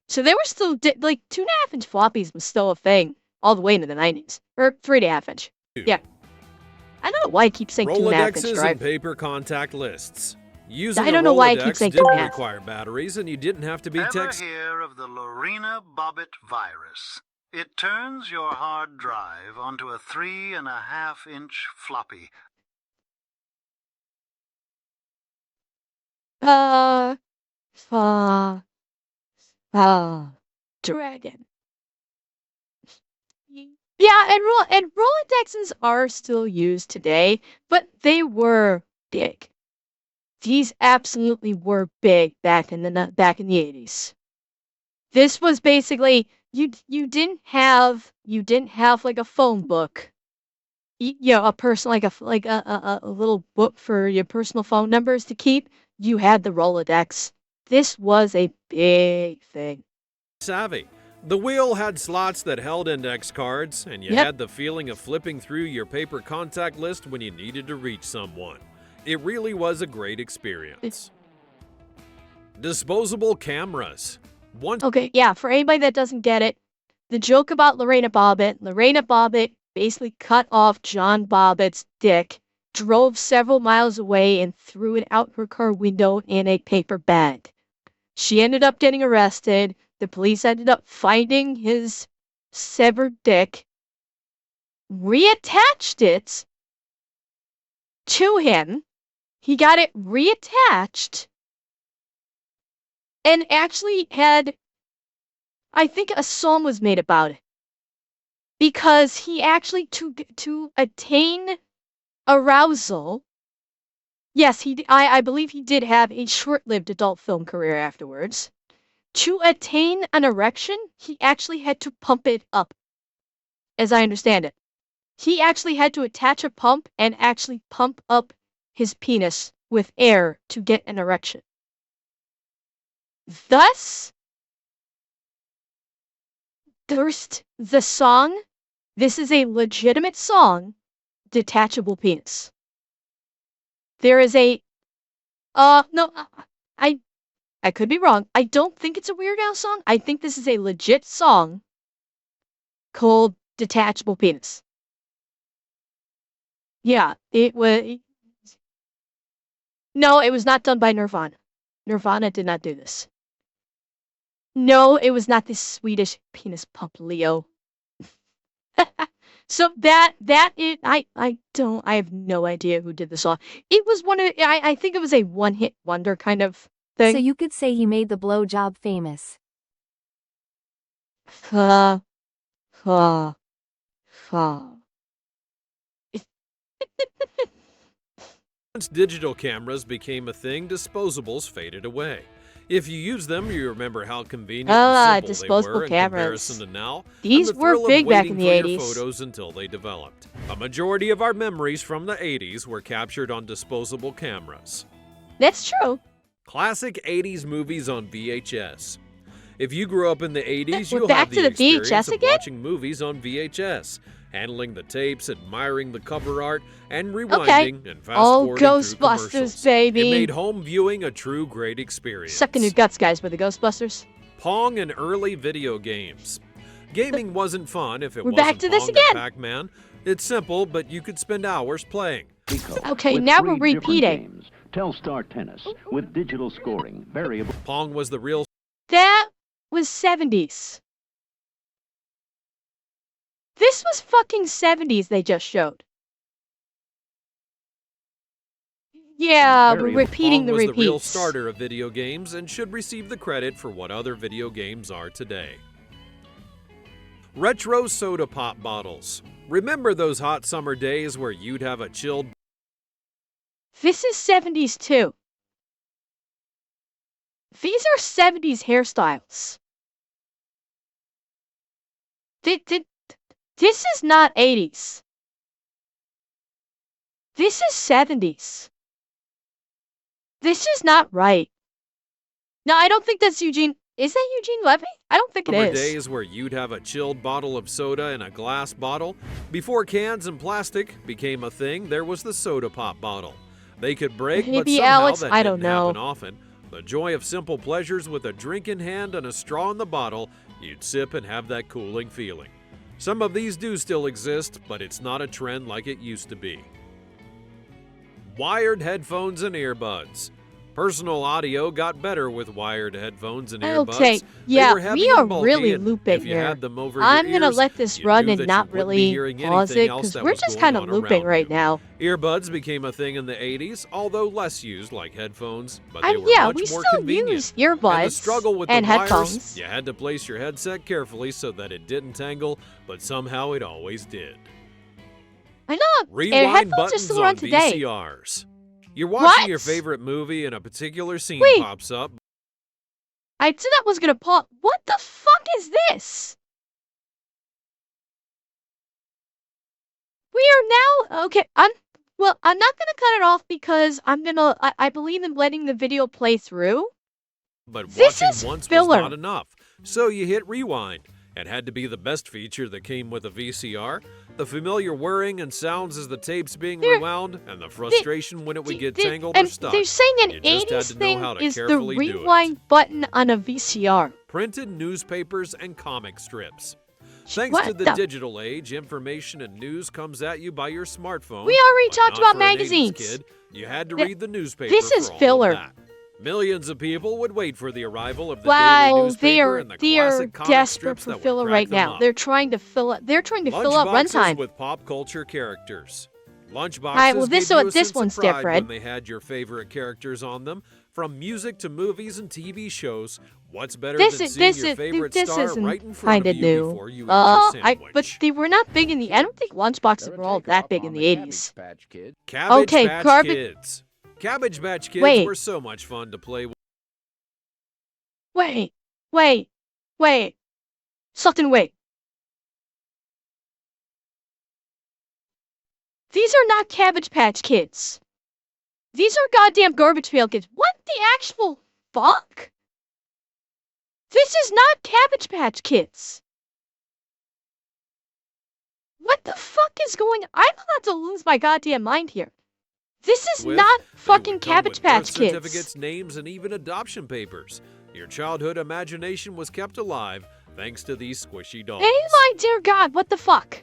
[SPEAKER 1] So they were still, like 2.5-inch floppies was still a thing all the way into the 90s. Or 3.5-inch. Yeah. I don't know why I keep saying 2.5-inch drive.
[SPEAKER 4] And paper contact lists. Using
[SPEAKER 1] I don't know why I keep saying 2.5.
[SPEAKER 4] Require batteries, and you didn't have to be
[SPEAKER 11] Ever hear of the Lorena Bobbitt virus? It turns your hard drive onto a 3.5-inch floppy.
[SPEAKER 1] Dragon. Yeah, and Rolodexes are still used today, but they were big. These absolutely were big back in the 80s. This was basically you didn't have like a phone book a person like a little book for your personal phone numbers to keep, you had the Rolodex. This was a big thing.
[SPEAKER 4] Savvy. The wheel had slots that held index cards, and you had the feeling of flipping through your paper contact list when you needed to reach someone. It really was a great experience. Disposable cameras.
[SPEAKER 1] Okay, yeah, for anybody that doesn't get it, the joke about Lorena Bobbitt basically cut off John Bobbitt's dick, drove several miles away, and threw it out her car window in a paper bag. She ended up getting arrested. The police ended up finding his severed dick, reattached it to him. He got it reattached and actually had, I think a song was made about it. Because he actually, to attain arousal, yes, I believe he did have a short-lived adult film career afterwards. To attain an erection, he actually had to pump it up, as I understand it. He actually had to attach a pump and actually pump up his penis with air to get an erection. Thus, the song, this is a legitimate song, Detachable Penis. There is a, no, I could be wrong. I don't think it's a Weird Al song. I think this is a legit song called Detachable Penis. Yeah, it was. No, it was not done by Nirvana. Nirvana did not do this. No, it was not this Swedish penis pump, Leo. So I have no idea who did the song. It was I think it was a one-hit wonder kind of thing.
[SPEAKER 7] So you could say he made the blowjob famous.
[SPEAKER 4] Once digital cameras became a thing, disposables faded away. If you use them, you remember how convenient and simple
[SPEAKER 1] disposable
[SPEAKER 4] they were in
[SPEAKER 1] cameras.
[SPEAKER 4] comparison to now.
[SPEAKER 1] These
[SPEAKER 4] and the
[SPEAKER 1] were
[SPEAKER 4] thrill
[SPEAKER 1] big
[SPEAKER 4] of
[SPEAKER 1] back in the
[SPEAKER 4] waiting for your
[SPEAKER 1] 80s.
[SPEAKER 4] photos until they developed. A majority of our memories from the 80s were captured on disposable cameras.
[SPEAKER 1] That's true.
[SPEAKER 4] Classic 80s movies on VHS. If you grew up in the 80s,
[SPEAKER 1] We're
[SPEAKER 4] you'll
[SPEAKER 1] back
[SPEAKER 4] have
[SPEAKER 1] to
[SPEAKER 4] the
[SPEAKER 1] the VHS
[SPEAKER 4] experience of
[SPEAKER 1] again?
[SPEAKER 4] watching movies on VHS, handling the tapes, admiring the cover art, and rewinding and fast-forwarding through
[SPEAKER 1] Ghostbusters,
[SPEAKER 4] commercials.
[SPEAKER 1] baby.
[SPEAKER 4] It made home viewing a true great experience.
[SPEAKER 1] Sucking your guts, guys, by the Ghostbusters.
[SPEAKER 4] Pong and early video games. Gaming wasn't fun if it
[SPEAKER 1] We're
[SPEAKER 4] wasn't
[SPEAKER 1] back to this
[SPEAKER 4] Pong or
[SPEAKER 1] again.
[SPEAKER 4] Pac-Man. It's simple, but you could spend hours playing.
[SPEAKER 1] Okay,
[SPEAKER 12] with
[SPEAKER 1] now
[SPEAKER 12] 3
[SPEAKER 1] we're repeating.
[SPEAKER 12] different games. Telstar Tennis with digital scoring, variable.
[SPEAKER 4] Pong was the real.
[SPEAKER 1] That was 70s. This was fucking 70s they just showed. Yeah, we're repeating
[SPEAKER 4] Pong
[SPEAKER 1] the
[SPEAKER 4] was
[SPEAKER 1] repeats.
[SPEAKER 4] the real starter of video games and should receive the credit for what other video games are today. Retro soda pop bottles. Remember those hot summer days where you'd have a chilled.
[SPEAKER 1] This is 70s too. These are 70s hairstyles. This is not 80s. This is 70s. This is not right. No, I don't think that's Eugene. Is that Eugene Levy? I don't think it
[SPEAKER 4] Summer
[SPEAKER 1] is.
[SPEAKER 4] days where you'd have a chilled bottle of soda in a glass bottle. Before cans and plastic became a thing, there was the soda pop bottle. They could break, but
[SPEAKER 1] Maybe
[SPEAKER 4] somehow
[SPEAKER 1] Alex,
[SPEAKER 4] that
[SPEAKER 1] I
[SPEAKER 4] didn't
[SPEAKER 1] don't know.
[SPEAKER 4] happen often. The joy of simple pleasures with a drink in hand and a straw in the bottle, you'd sip and have that cooling feeling. Some of these do still exist, but it's not a trend like it used to be. Wired headphones and earbuds. Personal audio got better with wired headphones and earbuds.
[SPEAKER 1] Okay,
[SPEAKER 4] They
[SPEAKER 1] yeah,
[SPEAKER 4] were heavy
[SPEAKER 1] we are
[SPEAKER 4] and bulky,
[SPEAKER 1] really
[SPEAKER 4] and
[SPEAKER 1] looping
[SPEAKER 4] if you
[SPEAKER 1] here.
[SPEAKER 4] had them over
[SPEAKER 1] I'm
[SPEAKER 4] your
[SPEAKER 1] gonna
[SPEAKER 4] ears,
[SPEAKER 1] let this
[SPEAKER 4] you
[SPEAKER 1] run
[SPEAKER 4] knew
[SPEAKER 1] and
[SPEAKER 4] that
[SPEAKER 1] not
[SPEAKER 4] you wouldn't be
[SPEAKER 1] really
[SPEAKER 4] hearing
[SPEAKER 1] pause
[SPEAKER 4] anything
[SPEAKER 1] it,
[SPEAKER 4] else
[SPEAKER 1] because
[SPEAKER 4] that
[SPEAKER 1] we're
[SPEAKER 4] was
[SPEAKER 1] just
[SPEAKER 4] going
[SPEAKER 1] kind of
[SPEAKER 4] on
[SPEAKER 1] looping
[SPEAKER 4] around
[SPEAKER 1] right
[SPEAKER 4] you.
[SPEAKER 1] now.
[SPEAKER 4] Earbuds became a thing in the 80s, although less used like headphones, but they were
[SPEAKER 1] Yeah,
[SPEAKER 4] much
[SPEAKER 1] we
[SPEAKER 4] more
[SPEAKER 1] still
[SPEAKER 4] convenient.
[SPEAKER 1] use
[SPEAKER 4] And the
[SPEAKER 1] earbuds
[SPEAKER 4] struggle with
[SPEAKER 1] and
[SPEAKER 4] the wires,
[SPEAKER 1] headphones.
[SPEAKER 4] you had to place your headset carefully so that it didn't tangle, but somehow it always did.
[SPEAKER 1] I know, and
[SPEAKER 4] Rewind
[SPEAKER 1] headphones are
[SPEAKER 4] buttons
[SPEAKER 1] still
[SPEAKER 4] on
[SPEAKER 1] around today.
[SPEAKER 4] VCRs. You're watching
[SPEAKER 1] What?
[SPEAKER 4] your favorite movie and a particular scene
[SPEAKER 1] Wait.
[SPEAKER 4] pops up.
[SPEAKER 1] I said that was gonna pause. What the fuck is this? We are now okay. I'm not gonna cut it off because I believe in letting the video play through.
[SPEAKER 4] But
[SPEAKER 1] this
[SPEAKER 4] watching
[SPEAKER 1] is
[SPEAKER 4] once
[SPEAKER 1] filler.
[SPEAKER 4] was not enough, so you hit rewind. It had to be the best feature that came with a VCR. The familiar whirring and sounds as the tapes being rewound, and the frustration when it would get tangled or stuck.
[SPEAKER 1] They're saying an
[SPEAKER 4] You just had
[SPEAKER 1] 80s
[SPEAKER 4] to know
[SPEAKER 1] thing
[SPEAKER 4] how to
[SPEAKER 1] is the
[SPEAKER 4] carefully do it.
[SPEAKER 1] rewind button on a VCR.
[SPEAKER 4] Printed newspapers and comic strips. Thanks to the digital age, information and news comes at you by your smartphone.
[SPEAKER 1] We already talked
[SPEAKER 4] not
[SPEAKER 1] about
[SPEAKER 4] for an 80s
[SPEAKER 1] magazines.
[SPEAKER 4] Kid, you had to read the newspaper.
[SPEAKER 1] This is
[SPEAKER 4] for all
[SPEAKER 1] filler.
[SPEAKER 4] of that. Millions of people would wait for the arrival of the daily
[SPEAKER 1] Wow,
[SPEAKER 4] newspaper and the
[SPEAKER 1] they are
[SPEAKER 4] classic comic
[SPEAKER 1] desperate
[SPEAKER 4] strips
[SPEAKER 1] for
[SPEAKER 4] that would
[SPEAKER 1] filler
[SPEAKER 4] crack
[SPEAKER 1] right
[SPEAKER 4] them
[SPEAKER 1] now.
[SPEAKER 4] up.
[SPEAKER 1] They're trying to fill up. They're trying to fill up
[SPEAKER 4] Lunchboxes
[SPEAKER 1] runtime.
[SPEAKER 4] with pop culture characters. Lunchboxes
[SPEAKER 1] Alright, well,
[SPEAKER 4] gave you a
[SPEAKER 1] this
[SPEAKER 4] sense
[SPEAKER 1] one's
[SPEAKER 4] of pride
[SPEAKER 1] different.
[SPEAKER 4] when they had your favorite characters on them. From music to movies and TV shows, what's better than seeing your favorite star right in front of you
[SPEAKER 1] new.
[SPEAKER 4] before you eat your sandwich?
[SPEAKER 1] But they were not big in the. I don't think lunchboxes were all that big in the 80s.
[SPEAKER 4] Cabbage
[SPEAKER 1] Okay,
[SPEAKER 4] Patch Kids. Cabbage Patch Kids
[SPEAKER 1] Wait.
[SPEAKER 4] were so much fun to play with.
[SPEAKER 1] Wait. Sutton, wait. These are not Cabbage Patch Kids. These are goddamn Garbage Pail Kids. What the actual fuck? This is not Cabbage Patch Kids. What the fuck is going on? I'm about to lose my goddamn mind here. This is not fucking Cabbage Patch Kids.
[SPEAKER 4] Certificates, names, and even adoption papers. Your childhood imagination was kept alive thanks to these squishy dolls.
[SPEAKER 1] Hey, my dear God, what the fuck?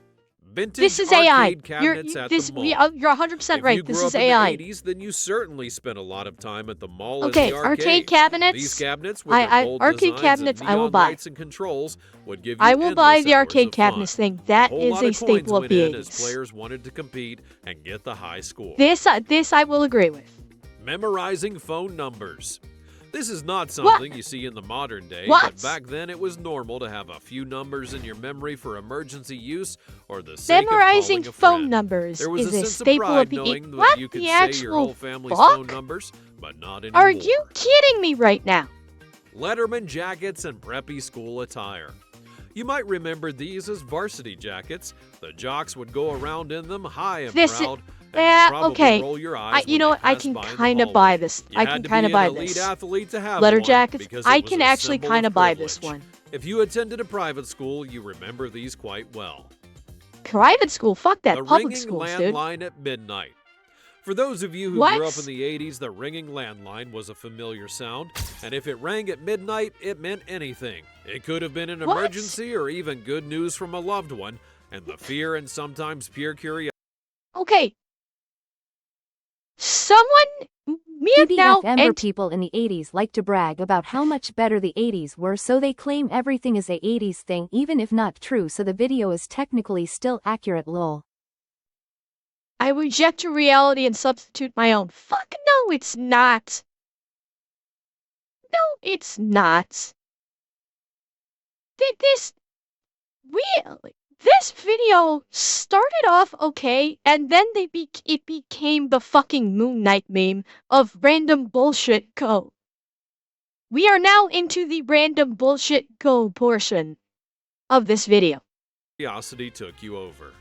[SPEAKER 4] Vintage
[SPEAKER 1] This is AI.
[SPEAKER 4] cabinets at the mall.
[SPEAKER 1] You're 100% right.
[SPEAKER 4] If you
[SPEAKER 1] This
[SPEAKER 4] grew
[SPEAKER 1] is
[SPEAKER 4] up
[SPEAKER 1] AI.
[SPEAKER 4] in the 80s, then you certainly spent a lot of time at the mall
[SPEAKER 1] Okay,
[SPEAKER 4] and the
[SPEAKER 1] arcade cabinets.
[SPEAKER 4] These cabinets with their bold
[SPEAKER 1] arcade
[SPEAKER 4] designs
[SPEAKER 1] cabinets,
[SPEAKER 4] and
[SPEAKER 1] I will
[SPEAKER 4] neon
[SPEAKER 1] buy.
[SPEAKER 4] lights and controls would give you
[SPEAKER 1] I will buy
[SPEAKER 4] endless
[SPEAKER 1] the
[SPEAKER 4] hours
[SPEAKER 1] arcade
[SPEAKER 4] of fun.
[SPEAKER 1] cabinets thing. That
[SPEAKER 4] whole
[SPEAKER 1] is
[SPEAKER 4] lot
[SPEAKER 1] a
[SPEAKER 4] of coins
[SPEAKER 1] staple of
[SPEAKER 4] went
[SPEAKER 1] the
[SPEAKER 4] in as
[SPEAKER 1] 80s.
[SPEAKER 4] players wanted to compete and get the high score.
[SPEAKER 1] This I will agree with.
[SPEAKER 4] Memorizing phone numbers. This is not something you see in the modern day,
[SPEAKER 1] What?
[SPEAKER 4] but back then it was normal to have a few numbers in your memory for emergency use or the sake
[SPEAKER 1] Memorizing
[SPEAKER 4] of calling a
[SPEAKER 1] phone
[SPEAKER 4] friend.
[SPEAKER 1] numbers
[SPEAKER 4] There was
[SPEAKER 1] is
[SPEAKER 4] a
[SPEAKER 1] a
[SPEAKER 4] sense
[SPEAKER 1] staple
[SPEAKER 4] of pride
[SPEAKER 1] of the
[SPEAKER 4] knowing that
[SPEAKER 1] What
[SPEAKER 4] you could
[SPEAKER 1] the
[SPEAKER 4] say your
[SPEAKER 1] actual
[SPEAKER 4] whole family's
[SPEAKER 1] fuck?
[SPEAKER 4] phone numbers, but not anymore.
[SPEAKER 1] Are you kidding me right now?
[SPEAKER 4] Letterman jackets and preppy school attire. You might remember these as varsity jackets. The jocks would go around in them high and proud.
[SPEAKER 1] Okay.
[SPEAKER 4] Roll your eyes
[SPEAKER 1] You know what? I can kind of buy this. I can kind of buy this. Letter jackets. I can actually kind of buy this one.
[SPEAKER 4] If you attended a private school, you remember these quite well.
[SPEAKER 1] Private school? Fuck that.
[SPEAKER 4] The
[SPEAKER 1] Public
[SPEAKER 4] ringing
[SPEAKER 1] schools, dude.
[SPEAKER 4] landline at midnight. For those of you who
[SPEAKER 1] What?
[SPEAKER 4] grew up in the 80s, the ringing landline was a familiar sound, and if it rang at midnight, it meant anything. It could have been an
[SPEAKER 1] What?
[SPEAKER 4] emergency or even good news from a loved one, and the fear and sometimes pure curiosity.
[SPEAKER 1] Okay. Someone, me now,
[SPEAKER 7] member
[SPEAKER 1] and
[SPEAKER 7] people in the 80s like to brag about how much better the 80s were, so they claim everything is a 80s thing even if not true, so the video is technically still accurate, lol.
[SPEAKER 1] I reject your reality and substitute my own. Fuck no, it's not. No, it's not. This video started off okay, and then it became the fucking Moon Knight meme of random bullshit go. We are now into the random bullshit go portion of this video.
[SPEAKER 4] Curiosity took you over.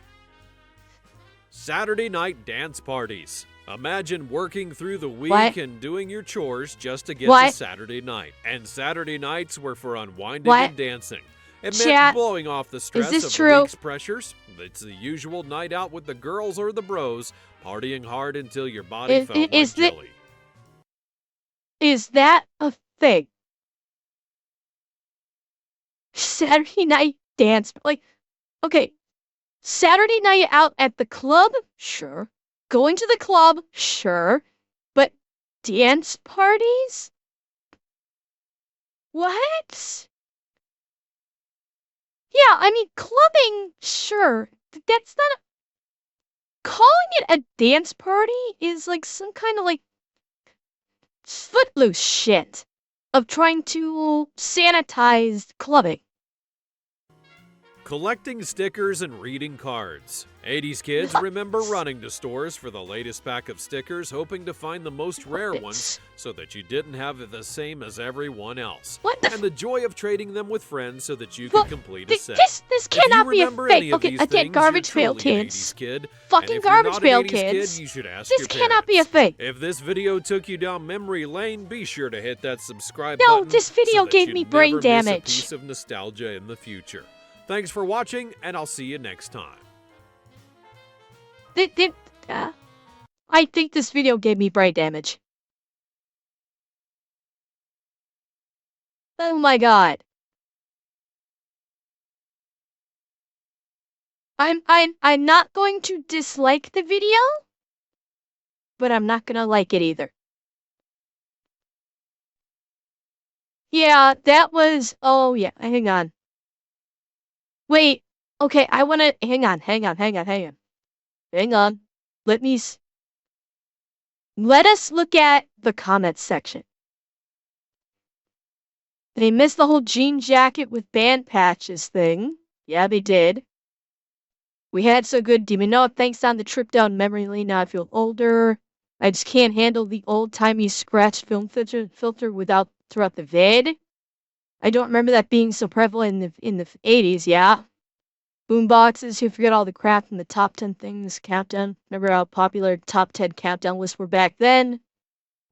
[SPEAKER 4] Saturday night dance parties. Imagine working through the week
[SPEAKER 1] What?
[SPEAKER 4] and doing your chores just to get
[SPEAKER 1] What?
[SPEAKER 4] to Saturday night. And Saturday nights were for unwinding
[SPEAKER 1] What?
[SPEAKER 4] and dancing. It meant
[SPEAKER 1] Chat,
[SPEAKER 4] blowing off the stress
[SPEAKER 1] this
[SPEAKER 4] of
[SPEAKER 1] true?
[SPEAKER 4] the week's pressures. It's the usual night out with the girls or the bros, partying hard until your body felt like jelly.
[SPEAKER 1] Is that a thing? Saturday night dance, okay, Saturday night out at the club, sure. Going to the club, sure. But dance parties? What? Yeah, I mean, clubbing, sure. That's not calling it a dance party is like some kind of footloose shit of trying to sanitize clubbing.
[SPEAKER 4] collecting stickers and reading cards. 80s kids remember running to stores for the latest pack of stickers, hoping to find the most rare ones so that you didn't have the same as everyone else. And the joy of trading them with friends so that you could complete a set.
[SPEAKER 1] This cannot be a fake. Okay, again, garbage pail kids.
[SPEAKER 4] Kid,
[SPEAKER 1] fucking garbage pail kids.
[SPEAKER 4] Kid, you should ask
[SPEAKER 1] this cannot be a fake.
[SPEAKER 4] If this video took you down memory lane, be sure to hit that subscribe button.
[SPEAKER 1] No, this video
[SPEAKER 4] so that
[SPEAKER 1] gave me brain damage.
[SPEAKER 4] Miss a piece of nostalgia in the future. Thanks for watching, and I'll see you next time.
[SPEAKER 1] I think this video gave me brain damage. Oh my god. I'm not going to dislike the video, but I'm not gonna like it either. Yeah, that was, oh yeah, hang on. Wait, okay, I wanna, hang on. Let us look at the comments section. They missed the whole jean jacket with band patches thing. Yeah, they did. We had so good Demon No, thanks on the trip down memory lane. Now I feel older. I just can't handle the old-timey scratch film filter throughout the vid. I don't remember that being so prevalent in the 80s, yeah. Boomboxes, who forget all the crap from the top 10 things countdown. Remember how popular top 10 countdown lists were back then?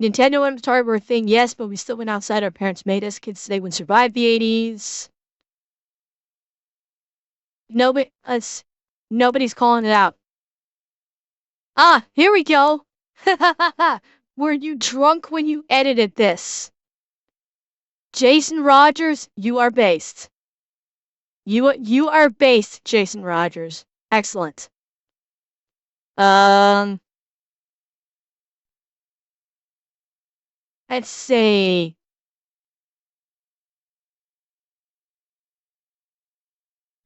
[SPEAKER 1] Nintendo and Atari were a thing, yes, but we still went outside our parents made us. Kids today wouldn't survive the 80s. Nobody's calling it out. Ah, here we go. Were you drunk when you edited this? Jason Rogers, you are based. You are based, Jason Rogers. Excellent. Let's see.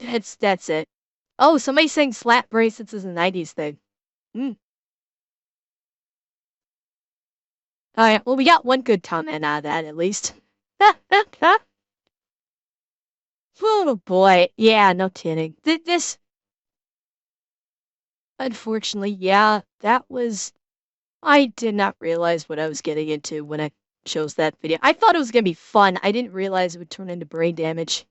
[SPEAKER 1] That's it. Oh, somebody's saying slap bracelets is a 90s thing. Alright, well, we got one good comment out of that, at least. Oh boy, yeah, no kidding. This, unfortunately, yeah, that was, I did not realize what I was getting into when I chose that video. I thought it was gonna be fun. I didn't realize it would turn into brain damage.